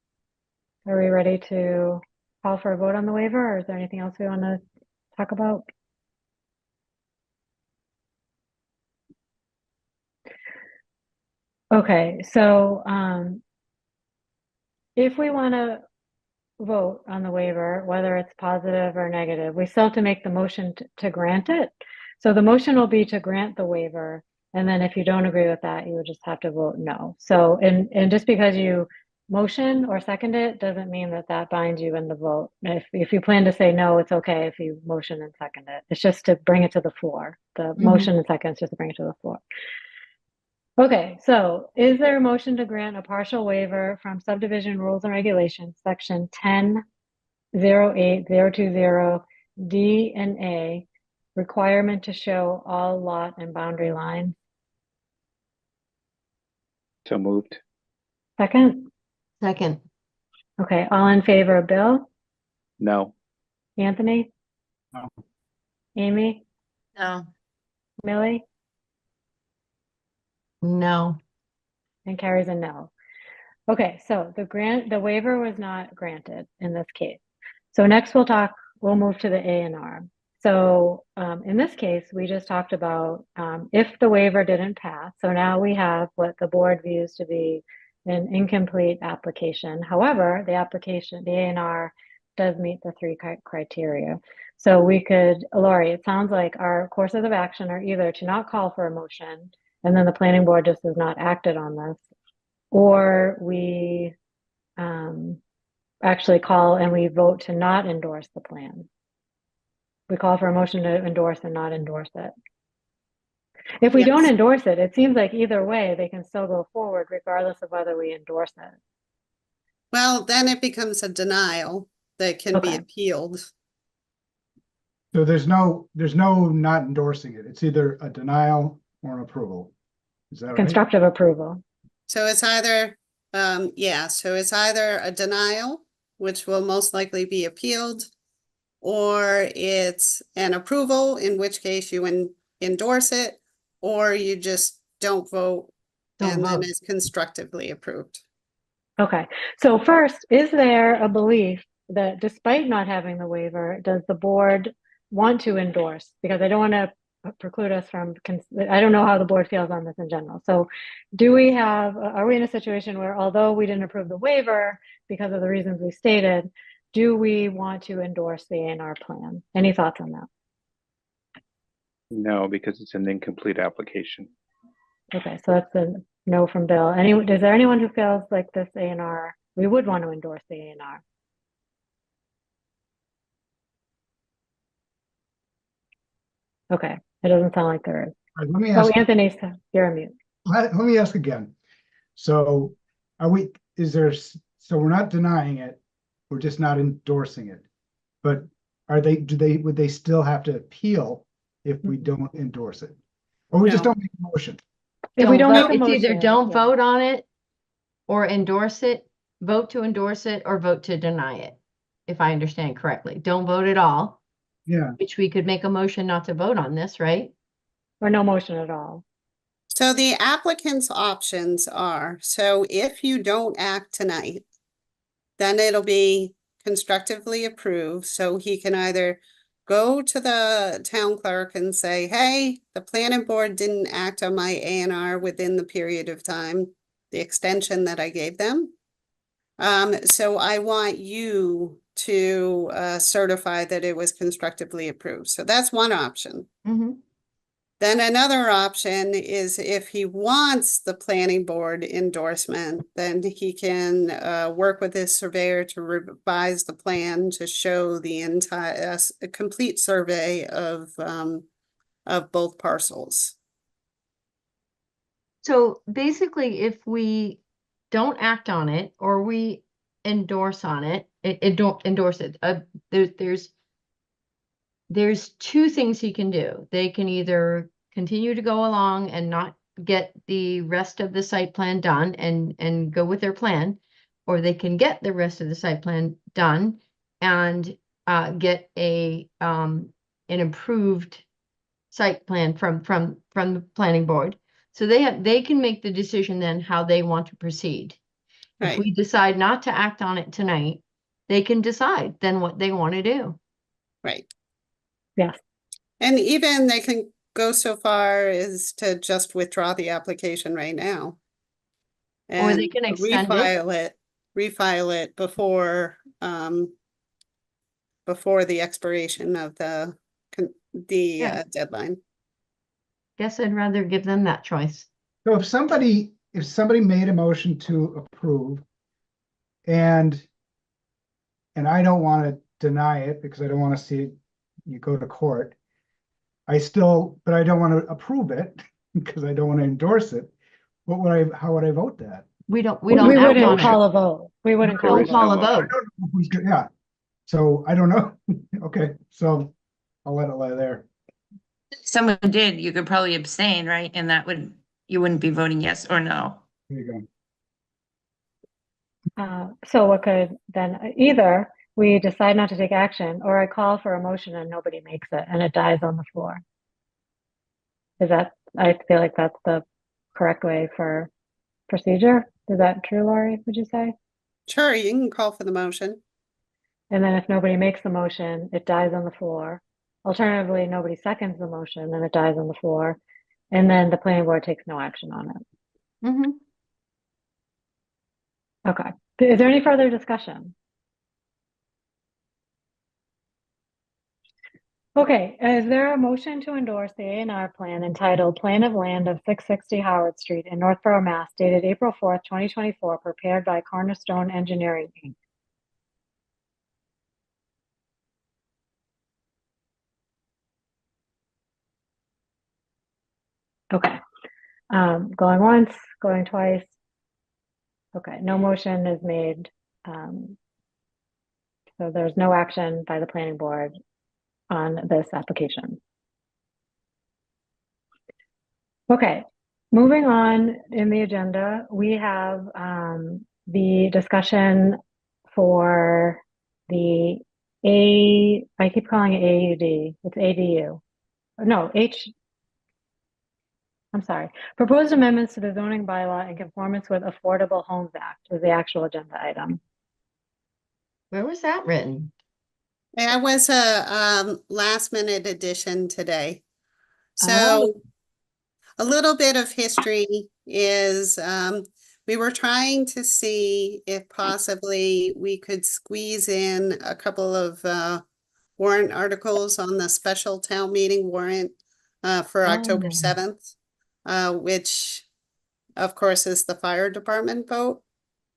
[SPEAKER 1] Are we ready to call for a vote on the waiver, or is there anything else we want to talk about? Okay, so, if we want to vote on the waiver, whether it's positive or negative, we still have to make the motion to grant it. So the motion will be to grant the waiver, and then if you don't agree with that, you would just have to vote no. So, and just because you motion or second it, doesn't mean that that binds you in the vote. If you plan to say no, it's okay if you motion and second it. It's just to bring it to the floor. The motion and second is just to bring it to the floor. Okay, so is there a motion to grant a partial waiver from subdivision rules and regulations, section 10-08-020 D and A, requirement to show all lot and boundary lines?
[SPEAKER 2] So moved.
[SPEAKER 1] Second?
[SPEAKER 7] Second,
[SPEAKER 1] Okay, all in favor, Bill?
[SPEAKER 2] No.
[SPEAKER 1] Anthony?
[SPEAKER 4] No.
[SPEAKER 1] Amy?
[SPEAKER 5] No.
[SPEAKER 1] Millie?
[SPEAKER 7] no.
[SPEAKER 1] And Carrie's a no. Okay, so the waiver was not granted in this case. So next we'll move to the A&R. So in this case, we just talked about if the waiver didn't pass. So now we have what the board views to be an incomplete application. However, the A&R does meet the three criteria. So we could, Laurie, it sounds like our courses of action are either to not call for a motion, and then the planning board just has not acted on this, or we actually call and we vote to not endorse the plan. We call for a motion to endorse and not endorse it. If we don't
[SPEAKER 3] Yes.
[SPEAKER 1] endorse it, it seems like either way, they can still go forward regardless of whether we endorse it.
[SPEAKER 3] Well, then it becomes a denial that can be
[SPEAKER 1] Okay.
[SPEAKER 3] appealed.
[SPEAKER 4] So there's no not endorsing it. It's either a denial or an approval. Is that right?
[SPEAKER 1] Constructive approval.
[SPEAKER 3] So it's either, so it's either a denial, which will most likely be appealed, or it's an approval, in which case you endorse it, or you just don't vote
[SPEAKER 7] Don't
[SPEAKER 3] and then
[SPEAKER 7] vote.
[SPEAKER 3] it's constructively approved.
[SPEAKER 1] Okay, so first, is there a belief that despite not having the waiver, does the board want to endorse? Because I don't want to preclude us from, I don't know how the board feels on this in general. So are we in a situation where although we didn't approve the waiver because of the reasons we stated, do we want to endorse the A&R plan? Any thoughts on that?
[SPEAKER 2] No, because it's an incomplete application.
[SPEAKER 1] Okay, so that's a no from Bill. Is there anyone who feels like this A&R, we would want to endorse the A&R? Okay, it doesn't sound like there is.
[SPEAKER 4] All right, let me
[SPEAKER 1] Oh,
[SPEAKER 4] ask,
[SPEAKER 1] Anthony, you're on mute.
[SPEAKER 4] let me ask again. So so we're not denying it, we're just not endorsing it. But would they still have to appeal if we don't endorse it? Or we just
[SPEAKER 3] No.
[SPEAKER 4] don't make a motion?
[SPEAKER 1] If we don't
[SPEAKER 7] vote.
[SPEAKER 1] make a
[SPEAKER 7] It's either
[SPEAKER 1] motion,
[SPEAKER 7] don't
[SPEAKER 1] yeah.
[SPEAKER 7] vote on it or endorse it, vote to endorse it or vote to deny it, if I understand correctly. Don't vote at all,
[SPEAKER 4] Yeah,
[SPEAKER 7] which we could make a motion not to vote on this, right?
[SPEAKER 1] Or no motion at all.
[SPEAKER 3] So the applicant's options are, so if you don't act tonight, then it'll be constructively approved, so he can either go to the town clerk and say, hey, the planning board didn't act on my A&R within the period of time, the extension that I gave them. So I want you to certify that it was constructively approved. So that's one option.
[SPEAKER 7] Mm-hmm.
[SPEAKER 3] Then another option is if he wants the planning board endorsement, then he can work with his surveyor to revise the plan to show the entire complete survey of both parcels.
[SPEAKER 7] So basically, if we don't act on it or we endorse on it, don't endorse it. There's two things he can do. They can either continue to go along and not get the rest of the site plan done and go with their plan, or they can get the rest of the site plan done and get an improved site plan from the planning board. So they can make the decision then how they want to proceed. If
[SPEAKER 3] Right.
[SPEAKER 7] we decide not to act on it tonight, they can decide then what they want to do.
[SPEAKER 3] Right.
[SPEAKER 1] Yes.
[SPEAKER 3] And even they can go so far as to just withdraw the application right now.
[SPEAKER 7] Or they
[SPEAKER 3] and
[SPEAKER 7] can extend it.
[SPEAKER 3] refile it before the expiration of the
[SPEAKER 7] Yeah.
[SPEAKER 3] deadline.
[SPEAKER 7] Guess I'd rather give them that choice.
[SPEAKER 4] So if somebody made a motion to approve and I don't want to deny it because I don't want to see you go to court. But I don't want to approve it because I don't want to endorse it. How would I vote that?
[SPEAKER 7] We don't
[SPEAKER 1] We
[SPEAKER 7] act
[SPEAKER 1] wouldn't
[SPEAKER 7] on
[SPEAKER 1] call
[SPEAKER 7] it.
[SPEAKER 1] a vote. We wouldn't call a
[SPEAKER 7] Don't call a
[SPEAKER 1] vote.
[SPEAKER 4] I
[SPEAKER 7] vote.
[SPEAKER 4] don't know who's good, yeah. So I don't know. Okay, so I'll let it lie there.
[SPEAKER 5] If someone did, you could probably abstain, right? And you wouldn't be voting yes or no.
[SPEAKER 4] There you go.
[SPEAKER 1] So what could then either we decide not to take action, or I call for a motion and nobody makes it and it dies on the floor. I feel like that's the correct way for procedure. Is that true, Lori, would you say?
[SPEAKER 3] Sure, you can call for the motion.
[SPEAKER 1] And then if nobody makes the motion, it dies on the floor. Alternatively, nobody seconds the motion, then it dies on the floor. And then the planning board takes no action on it.
[SPEAKER 7] Mhm.
[SPEAKER 1] Okay. Is there any further discussion? Okay, is there a motion to endorse the A&R plan entitled Plan of Land of 660 Howard Street in Northborough, Mass, dated April 4th, 2024, prepared by Cornerstone Engineering, Inc.? Okay. Going once, going twice. Okay, no motion is made. So there's no action by the planning board on this application. Okay, moving on in the agenda, we have the discussion for the I keep calling it AUD, it's ADU. No, I'm sorry. Proposed amendments to the zoning bylaw in conformance with Affordable Homes Act is the actual agenda item.
[SPEAKER 7] Where was that written?
[SPEAKER 3] That was a last minute addition today.
[SPEAKER 1] Oh.
[SPEAKER 3] So a little bit of history is we were trying to see if possibly we could squeeze in a couple of warrant articles on the special town meeting warrant for October
[SPEAKER 7] Oh.
[SPEAKER 3] 7th, which of course is the fire department vote.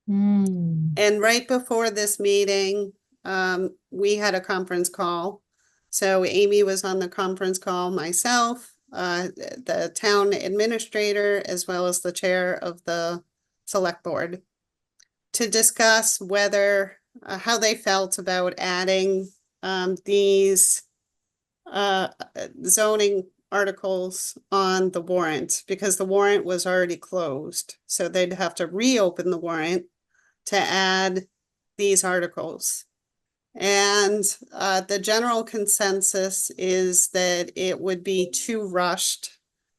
[SPEAKER 7] Hmm.
[SPEAKER 3] And right before this meeting, we had a conference call. So Amy was on the conference call, myself, the town administrator, as well as the chair of the select board, to discuss whether, how they felt about adding these zoning articles on the warrant, because the warrant was already closed. So they'd have to reopen the warrant to add these articles. And the general consensus is that it would be too rushed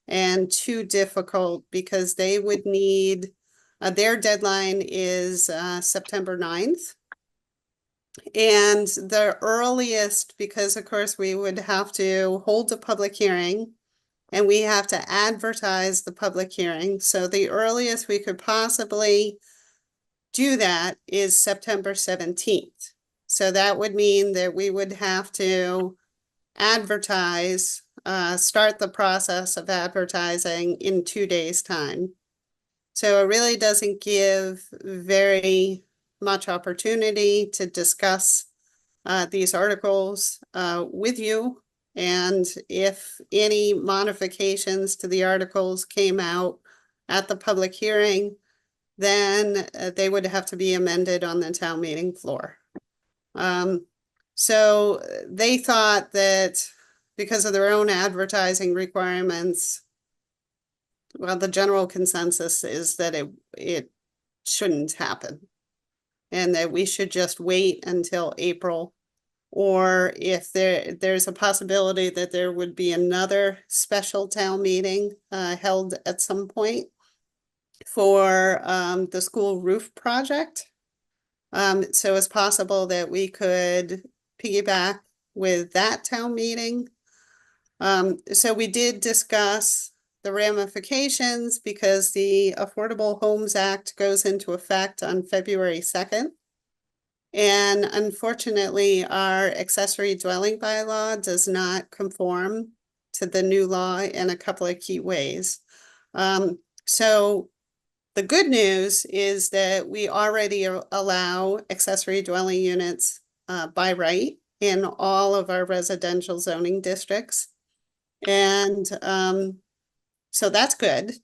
[SPEAKER 3] and too difficult because they would need, their deadline is September 9th. And the earliest, because of course we would have to hold a public hearing and we have to advertise the public hearing. So the earliest we could possibly do that is September 17th. So that would mean that we would have to advertise, start the process of advertising in 2 days' time. So it really doesn't give very much opportunity to discuss these articles with you. And if any modifications to the articles came out at the public hearing, then they would have to be amended on the town meeting floor. So they thought that because of their own advertising requirements, well, the general consensus is that it shouldn't happen and that we should just wait until April. Or if there's a possibility that there would be another special town meeting held at some point for the school roof project. So it's possible that we could piggyback with that town meeting. So we did discuss the ramifications because the Affordable Homes Act goes into effect on February 2nd. And unfortunately, our accessory dwelling bylaw does not conform to the new law in a couple of key ways. So the good news is that we already allow accessory dwelling units by right in all of our residential zoning districts. And so that's good.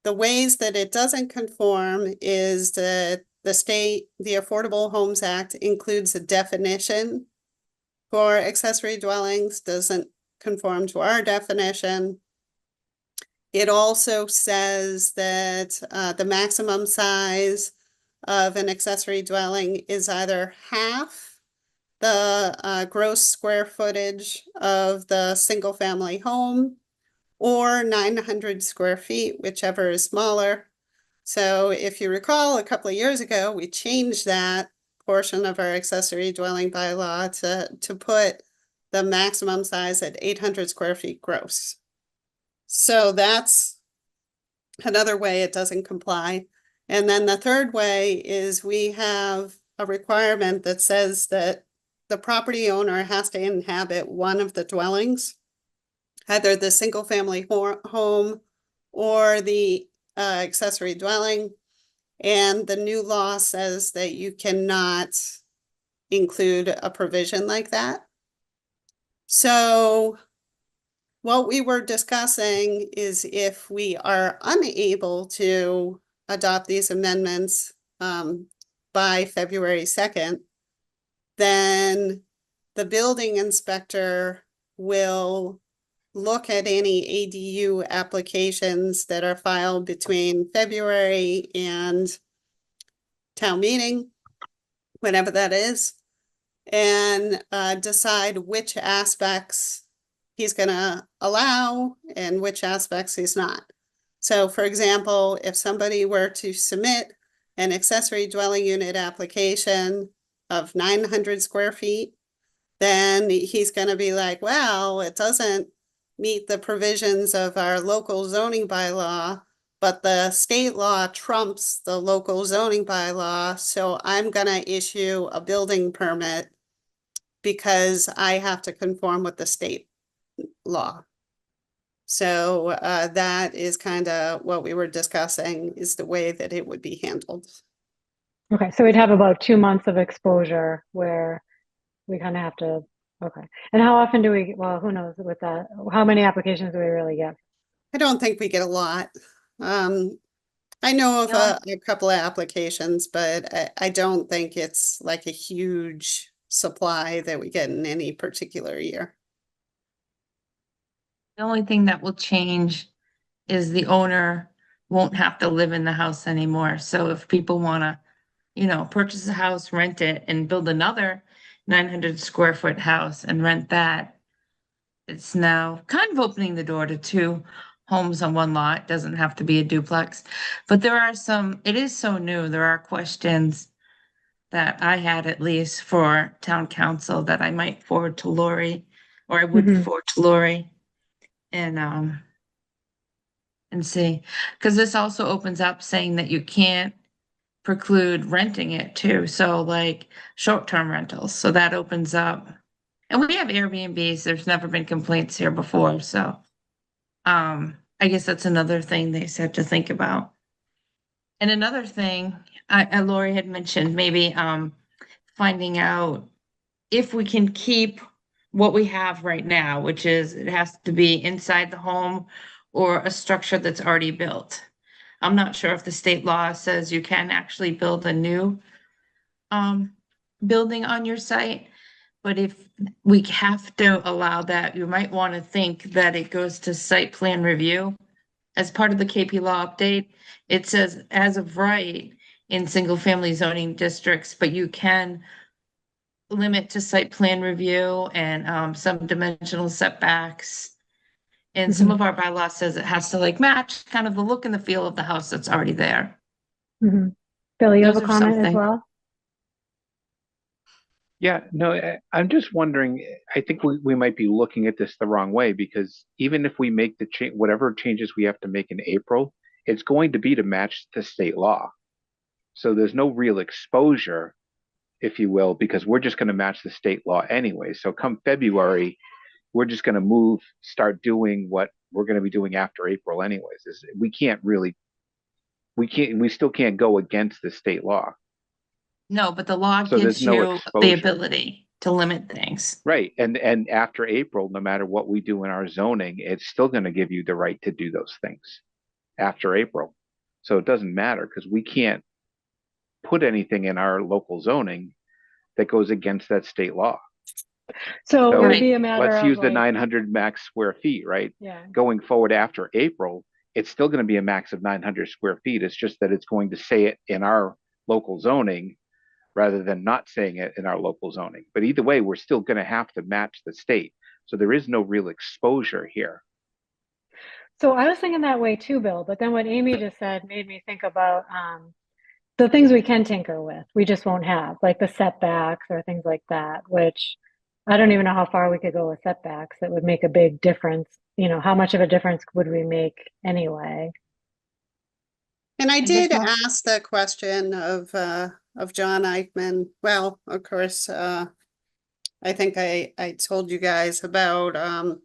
[SPEAKER 3] The ways that it doesn't conform is that the Affordable Homes Act includes a definition for accessory dwellings, doesn't conform to our definition. It also says that the maximum size of an accessory dwelling is either half the gross square footage of the single family home or 900 square feet, whichever is smaller. So if you recall, a couple of years ago, we changed that portion of our accessory dwelling bylaw to put the maximum size at 800 square feet gross. So that's another way it doesn't comply. And then the third way is we have a requirement that says that the property owner has to inhabit one of the dwellings, either the single family home or the accessory dwelling. And the new law says that you cannot include a provision like that. So what we were discussing is if we are unable to adopt these amendments by February 2nd, then the building inspector will look at any ADU applications that are filed between February and town meeting, whenever that is, and decide which aspects he's going to allow and which aspects he's not. So for example, if somebody were to submit an accessory dwelling unit application of 900 square feet, then he's going to be like, well, it doesn't meet the provisions of our local zoning bylaw, but the state law trumps the local zoning bylaw. So I'm going to issue a building permit because I have to conform with the state law. So that is kind of what we were discussing, is the way that it would be handled.
[SPEAKER 1] Okay, so we'd have about 2 months of exposure where we kind of have to, okay. And how often do we, well, who knows with that? How many applications do we really get?
[SPEAKER 3] I don't think we get a lot. I know of
[SPEAKER 5] No.
[SPEAKER 3] a couple of applications, but I don't think it's like a huge supply that we get in any particular year.
[SPEAKER 5] The only thing that will change is the owner won't have to live in the house anymore. So if people want to, purchase a house, rent it, and build another 900 square foot house and rent that, it's now kind of opening the door to 2 homes on one lot. It doesn't have to be a duplex. But it is so new. There are questions that I had, at least for town council, that I might forward to Lori, or I would
[SPEAKER 1] Mhm.
[SPEAKER 5] forward to Lori and see, because this also opens up saying that you can't preclude renting it too. So like short-term rentals. So that opens up, and we have Airbnbs. There's never been complaints here before. So I guess that's another thing they said to think about. And another thing, Lori had mentioned maybe finding out if we can keep what we have right now, which is it has to be inside the home or a structure that's already built. I'm not sure if the state law says you can actually build a new building on your site, but if we have to allow that, you might want to think that it goes to site plan review. As part of the KP law update, it says as of right in single family zoning districts, but you can limit to site plan review and some dimensional setbacks. And some of our bylaw says it has to like match kind of the look and the feel of the house that's already there.
[SPEAKER 1] Mhm. Bill, you have a
[SPEAKER 5] Those are
[SPEAKER 1] comment as
[SPEAKER 5] something.
[SPEAKER 1] well?
[SPEAKER 2] Yeah, no, I'm just wondering, I think we might be looking at this the wrong way because even if we make the change, whatever changes we have to make in April, it's going to be to match the state law. So there's no real exposure, if you will, because we're just going to match the state law anyway. So come February, we're just going to start doing what we're going to be doing after April anyways. We still can't go against the state law.
[SPEAKER 5] No, but the law
[SPEAKER 2] So there's
[SPEAKER 5] gives
[SPEAKER 2] no
[SPEAKER 5] you the
[SPEAKER 2] exposure.
[SPEAKER 5] ability to limit things.
[SPEAKER 2] Right. And after April, no matter what we do in our zoning, it's still going to give you the right to do those things after April. So it doesn't matter because we can't put anything in our local zoning that goes against that state law.
[SPEAKER 1] So it
[SPEAKER 2] So
[SPEAKER 1] would be a matter
[SPEAKER 2] let's
[SPEAKER 1] of
[SPEAKER 2] use the
[SPEAKER 1] like,
[SPEAKER 2] 900 max square feet, right?
[SPEAKER 1] yeah,
[SPEAKER 2] Going forward after April, it's still going to be a max of 900 square feet. It's just that it's going to say it in our local zoning rather than not saying it in our local zoning. But either way, we're still going to have to match the state. So there is no real exposure here.
[SPEAKER 1] so I was thinking that way too, Bill, but then what Amy just said made me think about the things we can tinker with, we just won't have, like the setbacks or things like that, which I don't even know how far we could go with setbacks that would make a big difference. You know, how much of a difference would we make anyway?
[SPEAKER 3] And I
[SPEAKER 5] guess
[SPEAKER 3] did
[SPEAKER 5] not.
[SPEAKER 3] ask the question of John Eichman. Well, of course, I think I told you guys about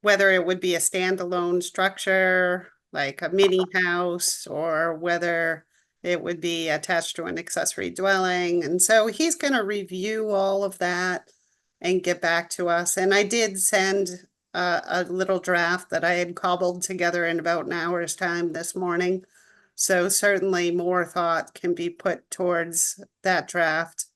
[SPEAKER 3] whether it would be a standalone structure, like a mini house, or whether it would be attached to an accessory dwelling. And so he's going to review all of that and get back to us. And I did send a little draft that I had cobbled together in about an hour's time this morning. So certainly more thought can be put towards that draft.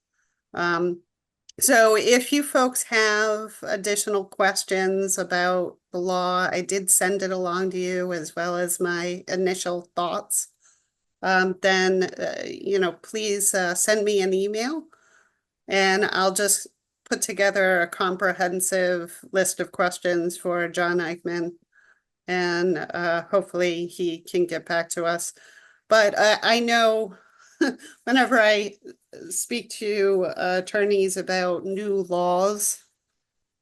[SPEAKER 3] So if you folks have additional questions about the law, I did send it along to you as well as my initial thoughts. Then, please send me an email and I'll just put together a comprehensive list of questions for John Eichman. And hopefully he can get back to us. But I know whenever I speak to attorneys about new laws,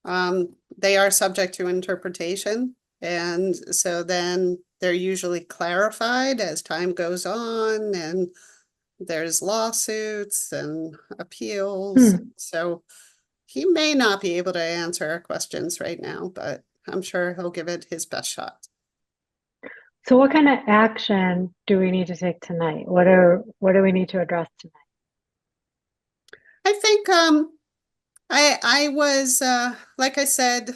[SPEAKER 3] they are subject to interpretation. And so then they're usually clarified as time goes on and there's lawsuits and appeals. So he may not be able to answer our questions right now, but I'm sure he'll give it his best shot.
[SPEAKER 1] So what kind of action do we need to take tonight? What do we need to address tonight?
[SPEAKER 3] I think I was like I said,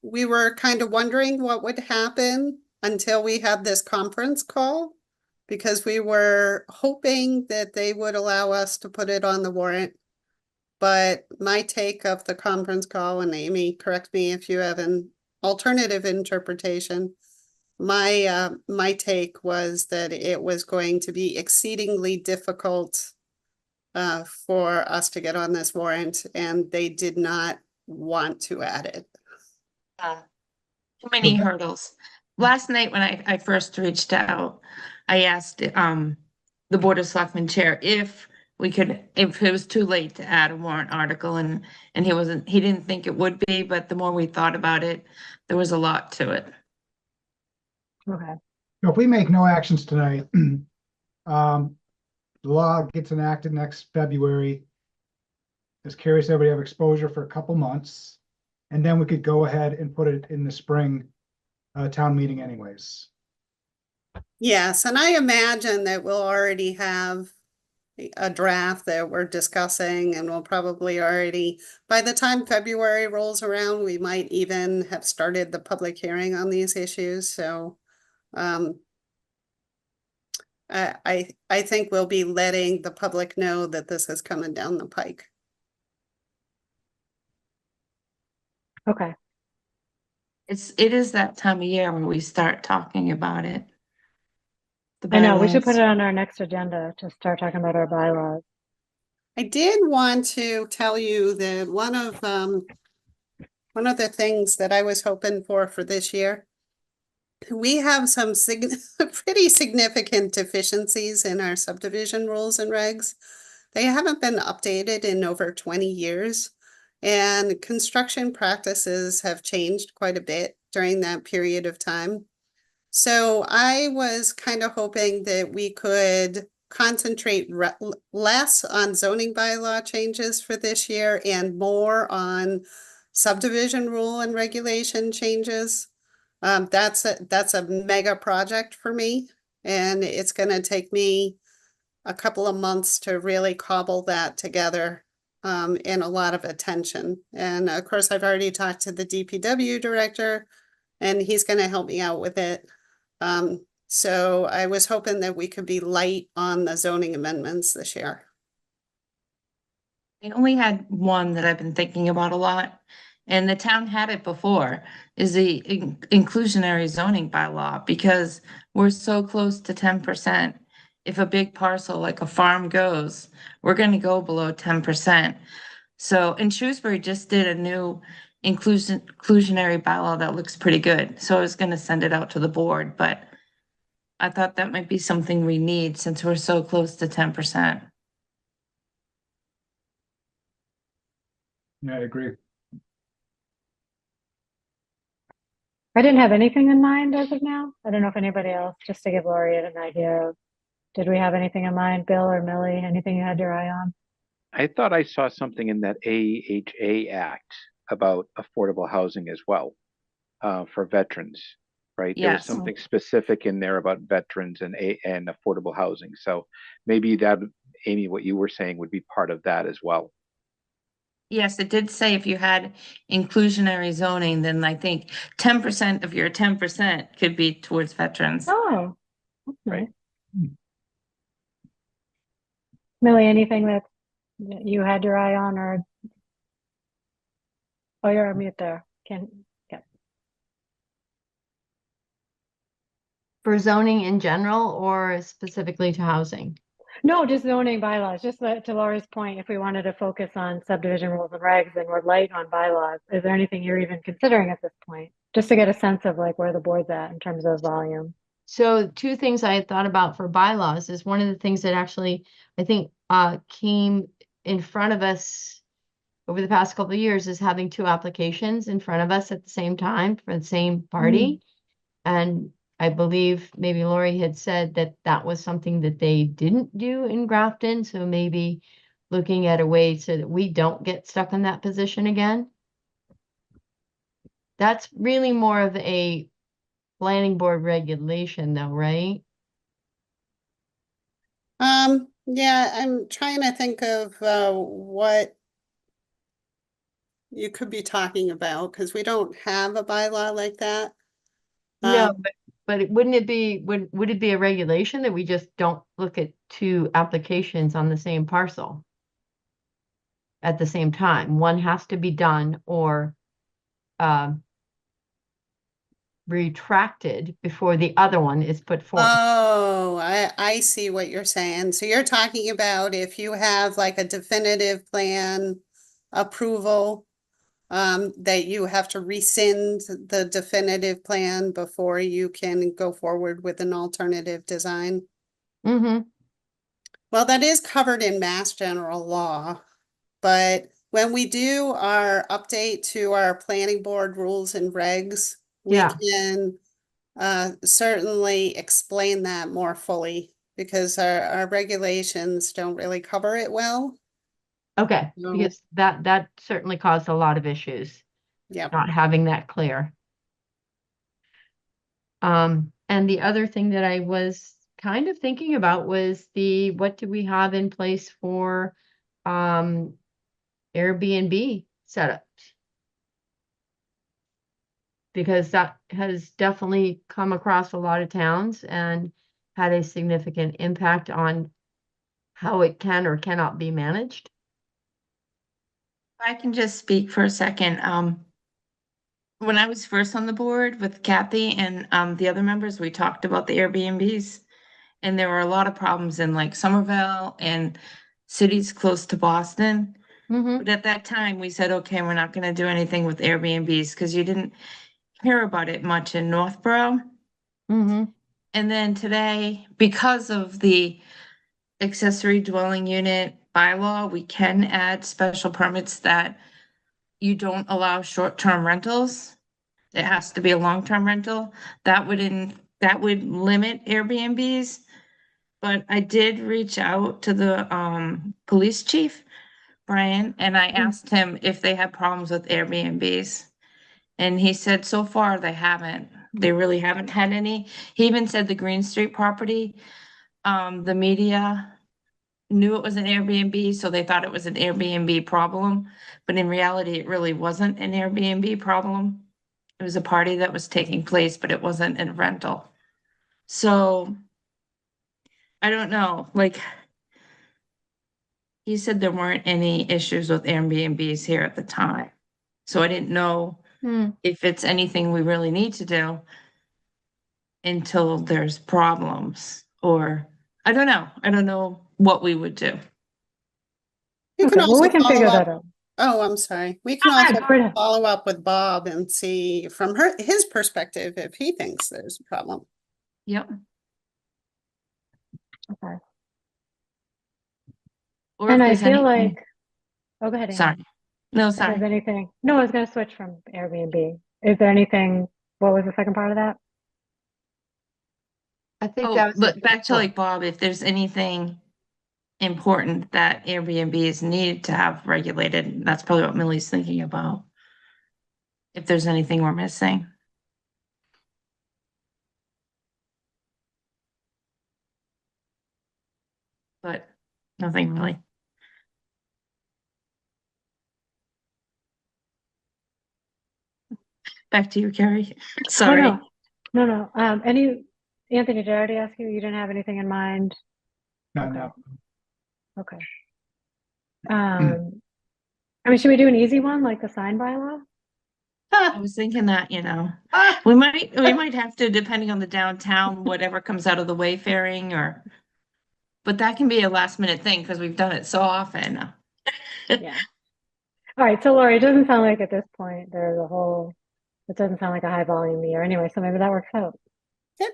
[SPEAKER 3] we were kind of wondering what would happen until we had this conference call, because we were hoping that they would allow us to put it on the warrant. But my take of the conference call, and Amy, correct me if you have an alternative interpretation. My take was that it was going to be exceedingly difficult for us to get on this warrant, and they did not want to add it.
[SPEAKER 5] Too many hurdles. Last night when I first reached out, I asked the Board of Selectmen chair if it was too late to add a warrant article, and he didn't think it would be, but the more we thought about it, there was a lot to it.
[SPEAKER 1] Okay.
[SPEAKER 4] So if we make no actions tonight, the law gets enacted next February. As Carrie said, we have exposure for a couple months, and then we could go ahead and put it in the spring town meeting anyways.
[SPEAKER 3] Yes, and I imagine that we'll already have a draft that we're discussing, and we'll probably already, by the time February rolls around, we might even have started the public hearing on these issues. So I think we'll be letting the public know that this is coming down the pike.
[SPEAKER 1] Okay.
[SPEAKER 5] It is that time of year when we start talking about it. The
[SPEAKER 1] I know, we should put
[SPEAKER 5] bylaws.
[SPEAKER 1] it on our next agenda to start talking about our bylaws.
[SPEAKER 3] I did want to tell you that one of the things that I was hoping for this year, we have some pretty significant deficiencies in our subdivision rules and regs they haven't been updated in over 20 years. And construction practices have changed quite a bit during that period of time. So I was kind of hoping that we could concentrate less on zoning bylaw changes for this year and more on subdivision rule and regulation changes. That's a mega project for me, and it's gonna take me a couple of months to really cobble that together, and a lot of attention. And of course, I've already talked to the DPW director, and he's gonna help me out with it. So I was hoping that we could be light on the zoning amendments this year.
[SPEAKER 5] I only had one that I've been thinking about a lot, and the town had it before, is the inclusionary zoning bylaw, because we're so close to 10%. If a big parcel like a farm goes, we're gonna go below 10%. So, and Shrewsbury just did a new inclusionary bylaw that looks pretty good, so I was gonna send it out to the board, but I thought that might be something we need since we're so close to 10%.
[SPEAKER 4] Yeah, I agree.
[SPEAKER 1] I didn't have anything in mind as of now. I don't know if anybody else, just to give Lori an idea of, did we have anything in mind, Bill or Millie, anything you had your eye on?
[SPEAKER 2] I thought I saw something in that AHA Act about affordable housing as well, for veterans, right? There was
[SPEAKER 5] Yes.
[SPEAKER 2] something specific in there about veterans and affordable housing. So maybe that, Amy, what you were saying would be part of that as well.
[SPEAKER 5] Yes, it did say if you had inclusionary zoning, then I think 10% of your 10% could be towards veterans.
[SPEAKER 1] Oh, that's
[SPEAKER 2] Right.
[SPEAKER 1] nice. Millie, anything that you had your eye on or? Oh, you're on mute there. Yeah.
[SPEAKER 7] For zoning in general or specifically to housing?
[SPEAKER 1] No, just zoning bylaws, just to Lori's point, if we wanted to focus on subdivision rules and regs and we're light on bylaws, is there anything you're even considering at this point? Just to get a sense of like where the board's at in terms of volume.
[SPEAKER 7] So two things I had thought about for bylaws is one of the things that actually I think came in front of us over the past couple of years is having two applications in front of us at the same time for the same party. And I believe maybe Lori had said that that was something that they didn't do in Grafton. So maybe looking at a way so that we don't get stuck in that position again. That's really more of a planning board regulation though, right?
[SPEAKER 3] Yeah, I'm trying to think of what you could be talking about, because we don't have a bylaw like that.
[SPEAKER 7] No,
[SPEAKER 3] Um,
[SPEAKER 7] but wouldn't it be, would it be a regulation that we just don't look at two applications on the same parcel at the same time? One has to be done or retracted before the other one is put forth.
[SPEAKER 3] Oh, I see what you're saying. So you're talking about if you have like a definitive plan approval, that you have to rescind the definitive plan before you can go forward with an alternative design.
[SPEAKER 7] Mm-hmm.
[SPEAKER 3] Well, that is covered in Mass General Law, but when we do our update to our planning board rules and regs, we
[SPEAKER 7] Yeah.
[SPEAKER 3] can certainly explain that more fully, because our regulations don't really cover it well.
[SPEAKER 7] Okay,
[SPEAKER 3] No.
[SPEAKER 7] because that certainly caused a lot of issues,
[SPEAKER 3] Yeah.
[SPEAKER 7] not having that clear. And the other thing that I was kind of thinking about was what do we have in place for Airbnb setups? Because that has definitely come across a lot of towns and had a significant impact on how it can or cannot be managed.
[SPEAKER 5] I can just speak for a second. When I was first on the board with Kathy and the other members, we talked about the Airbnbs. And there were a lot of problems in like Somerville and cities close to Boston.
[SPEAKER 7] Mm-hmm.
[SPEAKER 5] But at that time, we said, okay, we're not gonna do anything with Airbnbs because you didn't hear about it much in Northborough.
[SPEAKER 7] Mm-hmm.
[SPEAKER 5] And then today, because of the accessory dwelling unit bylaw, we can add special permits that you don't allow short-term rentals. It has to be a long-term rental. That would limit Airbnbs. But I did reach out to the police chief, Brian, and I asked him if they had problems with Airbnbs. And he said so far they haven't. They really haven't had any. He even said the Green Street property, the media knew it was an Airbnb, so they thought it was an Airbnb problem. But in reality, it really wasn't an Airbnb problem. It was a party that was taking place, but it wasn't a rental. So I don't know, like he said there weren't any issues with Airbnbs here at the time. So I didn't know
[SPEAKER 7] Hmm.
[SPEAKER 5] if it's anything we really need to do until there's problems, or I don't know. I don't know what we would do.
[SPEAKER 3] You
[SPEAKER 1] Okay,
[SPEAKER 3] can
[SPEAKER 1] well,
[SPEAKER 3] also
[SPEAKER 1] we can figure
[SPEAKER 3] follow
[SPEAKER 1] that
[SPEAKER 3] up.
[SPEAKER 1] out.
[SPEAKER 3] Oh, I'm sorry. We can
[SPEAKER 1] Go ahead,
[SPEAKER 3] also
[SPEAKER 1] go ahead.
[SPEAKER 3] follow up with Bob and see from his perspective if he thinks there's a problem.
[SPEAKER 5] Yep.
[SPEAKER 1] Okay.
[SPEAKER 5] Or if
[SPEAKER 1] And I
[SPEAKER 5] there's
[SPEAKER 1] feel
[SPEAKER 5] anything-
[SPEAKER 1] like, oh, go ahead. Amy.
[SPEAKER 5] Sorry. No,
[SPEAKER 1] If there's
[SPEAKER 5] sorry.
[SPEAKER 1] anything, no, I was gonna switch from Airbnb. Is there anything, what was the second part of that?
[SPEAKER 7] I think
[SPEAKER 5] Oh,
[SPEAKER 7] that was.
[SPEAKER 5] but back to like Bob, if there's anything important that Airbnbs need to have regulated, that's probably what Millie's thinking about. If there's anything we're missing. But nothing really. Back to you, Carrie.
[SPEAKER 1] Oh,
[SPEAKER 5] Sorry.
[SPEAKER 1] no, Anthony, did I already ask you? You didn't have anything in mind?
[SPEAKER 4] No,
[SPEAKER 1] Okay.
[SPEAKER 4] no.
[SPEAKER 1] Okay. I mean, should we do an easy one, like the sign bylaw?
[SPEAKER 5] I was thinking that, we might have to, depending on the downtown, whatever comes out of the wayfaring or. But that can be a last minute thing because we've done it so often.
[SPEAKER 1] Yeah. All right, so Lori, it doesn't sound like at this point there's it doesn't sound like a high volume year anyway, so maybe that works out.
[SPEAKER 3] Good.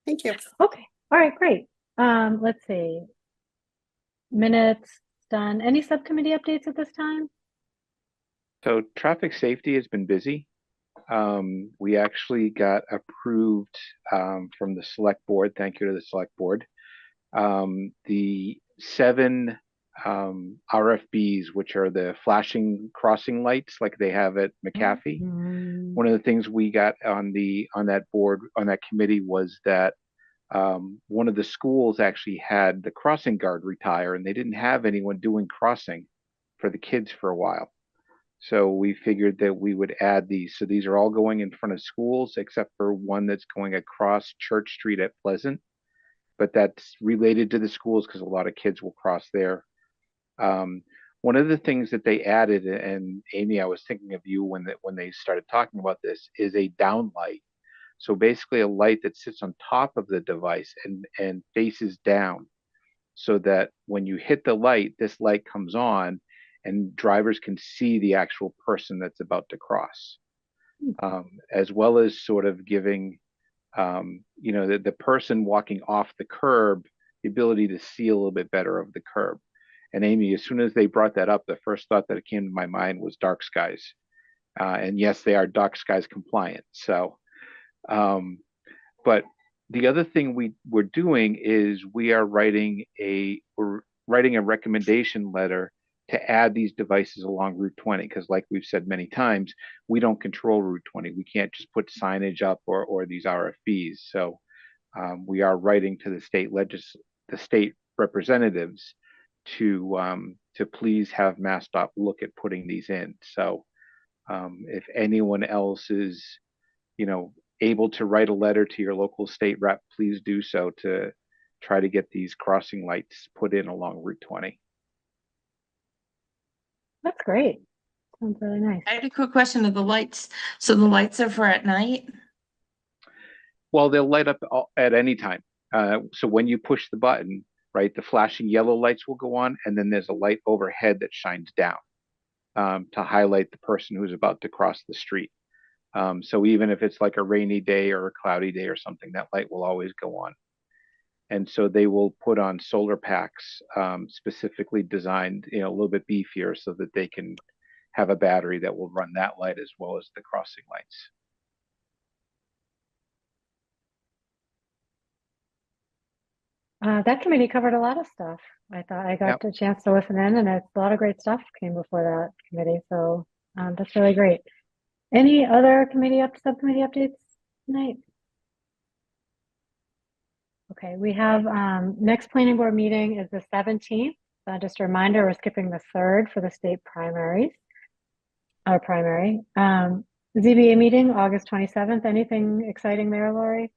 [SPEAKER 3] Thank you.
[SPEAKER 1] Okay, all right, great. Let's see. Minutes done. Any subcommittee updates at this time?
[SPEAKER 2] So traffic safety has been busy. We actually got approved from the select board. Thank you to the select board. The 7 RFBs, which are the flashing crossing lights like they have at McAfee. One of the things we got on that board, on that committee, was that one of the schools actually had the crossing guard retire, and they didn't have anyone doing crossing for the kids for a while. So we figured that we would add these. So these are all going in front of schools, except for one that's going across Church Street at Pleasant. But that's related to the schools because a lot of kids will cross there. One of the things that they added, and Amy, I was thinking of you when they started talking about this, is a down light. So basically a light that sits on top of the device and faces down, so that when you hit the light, this light comes on and drivers can see the actual person that's about to cross, as well as sort of giving the person walking off the curb the ability to see a little bit better of the curb. And Amy, as soon as they brought that up, the first thought that came to my mind was dark skies. And yes, they are dark skies compliant. So, but the other thing we're doing is we're writing a recommendation letter to add these devices along Route 20, because like we've said many times, we don't control Route 20. We can't just put signage up or these RFBs. So we are writing to the state representatives to please have MassDOT look at putting these in. So if anyone else is, able to write a letter to your local state rep, please do so to try to get these crossing lights put in along Route 20.
[SPEAKER 1] That's great. Sounds really nice.
[SPEAKER 5] I had a quick question of the lights. So the lights are for at night?
[SPEAKER 2] Well, they'll light up at any time. So when you push the button, right, the flashing yellow lights will go on, and then there's a light overhead that shines down to highlight the person who's about to cross the street. So even if it's like a rainy day or a cloudy day or something, that light will always go on. And so they will put on solar packs, specifically designed, a little bit beefier so that they can have a battery that will run that light as well as the crossing lights.
[SPEAKER 1] That committee covered a lot of stuff. I thought I got a chance to listen in, and a lot of great stuff came before that committee. So that's really great. Any other subcommittee updates tonight? Okay, we have next planning board meeting is the 17th. Just a reminder, we're skipping the 3rd for the state primaries. Our primary. ZBA meeting, August 27th. Anything exciting there, Lori?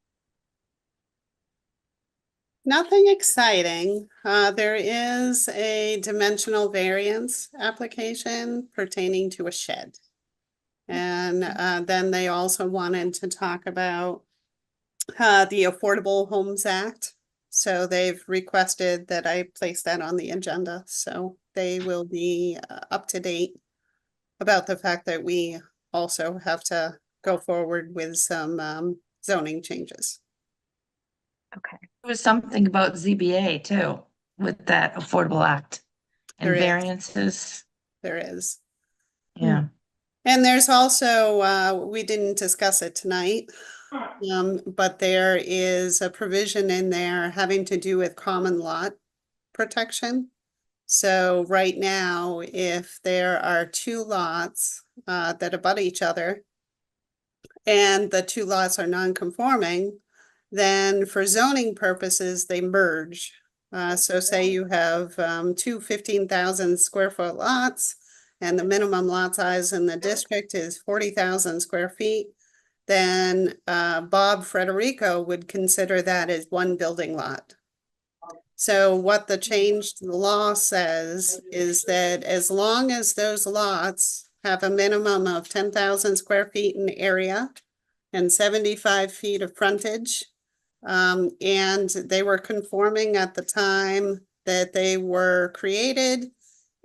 [SPEAKER 3] Nothing exciting. There is a dimensional variance application pertaining to a shed. And then they also wanted to talk about the Affordable Homes Act. So they've requested that I place that on the agenda. So they will be up to date about the fact that we also have to go forward with some zoning changes.
[SPEAKER 1] Okay.
[SPEAKER 5] There was something about ZBA too, with that Affordable Act and
[SPEAKER 3] There is.
[SPEAKER 5] variances.
[SPEAKER 3] There is.
[SPEAKER 5] Yeah.
[SPEAKER 3] And there's also, we didn't discuss it tonight, but there is a provision in there having to do with common lot protection. So right now, if there are two lots that abut each other and the two lots are non-conforming, then for zoning purposes, they merge. So say you have two 15,000 square foot lots and the minimum lot size in the district is 40,000 square feet, then Bob Frederico would consider that as one building lot. So what the change to the law says is that as long as those lots have a minimum of 10,000 square feet in area and 75 feet of frontage, and they were conforming at the time that they were created,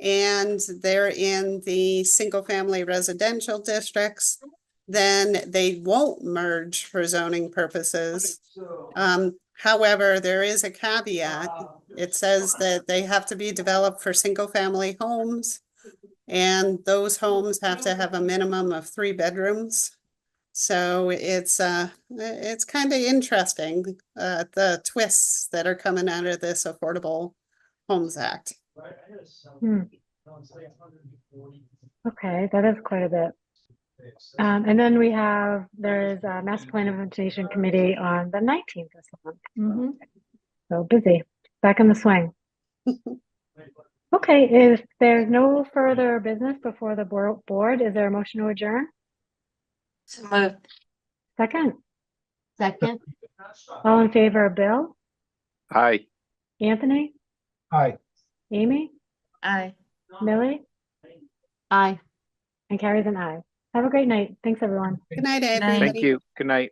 [SPEAKER 3] and they're in the single-family residential districts, then they won't merge for zoning purposes. However, there is a caveat. It says that they have to be developed for single-family homes, and those homes have to have a minimum of 3 bedrooms. So it's kind of interesting, the twists that are coming out of this Affordable Homes Act.
[SPEAKER 1] Okay, that is quite a bit. And then there's a Master Plan Implementation Committee on the 19th of this month. So busy, back in the swing. Okay, if there's no further business before the board, is there a motion to adjourn?
[SPEAKER 5] So moved.
[SPEAKER 1] Second,
[SPEAKER 7] Second,
[SPEAKER 1] all in favor, Bill,
[SPEAKER 2] Hi.
[SPEAKER 1] Anthony,
[SPEAKER 4] Hi.
[SPEAKER 1] Amy,
[SPEAKER 5] Aye.
[SPEAKER 1] Millie,
[SPEAKER 7] aye.
[SPEAKER 1] and Carrie's an aye. Have a great night. Thanks, everyone.
[SPEAKER 3] Good night,
[SPEAKER 5] night.
[SPEAKER 3] everybody.
[SPEAKER 2] Thank you. Good night.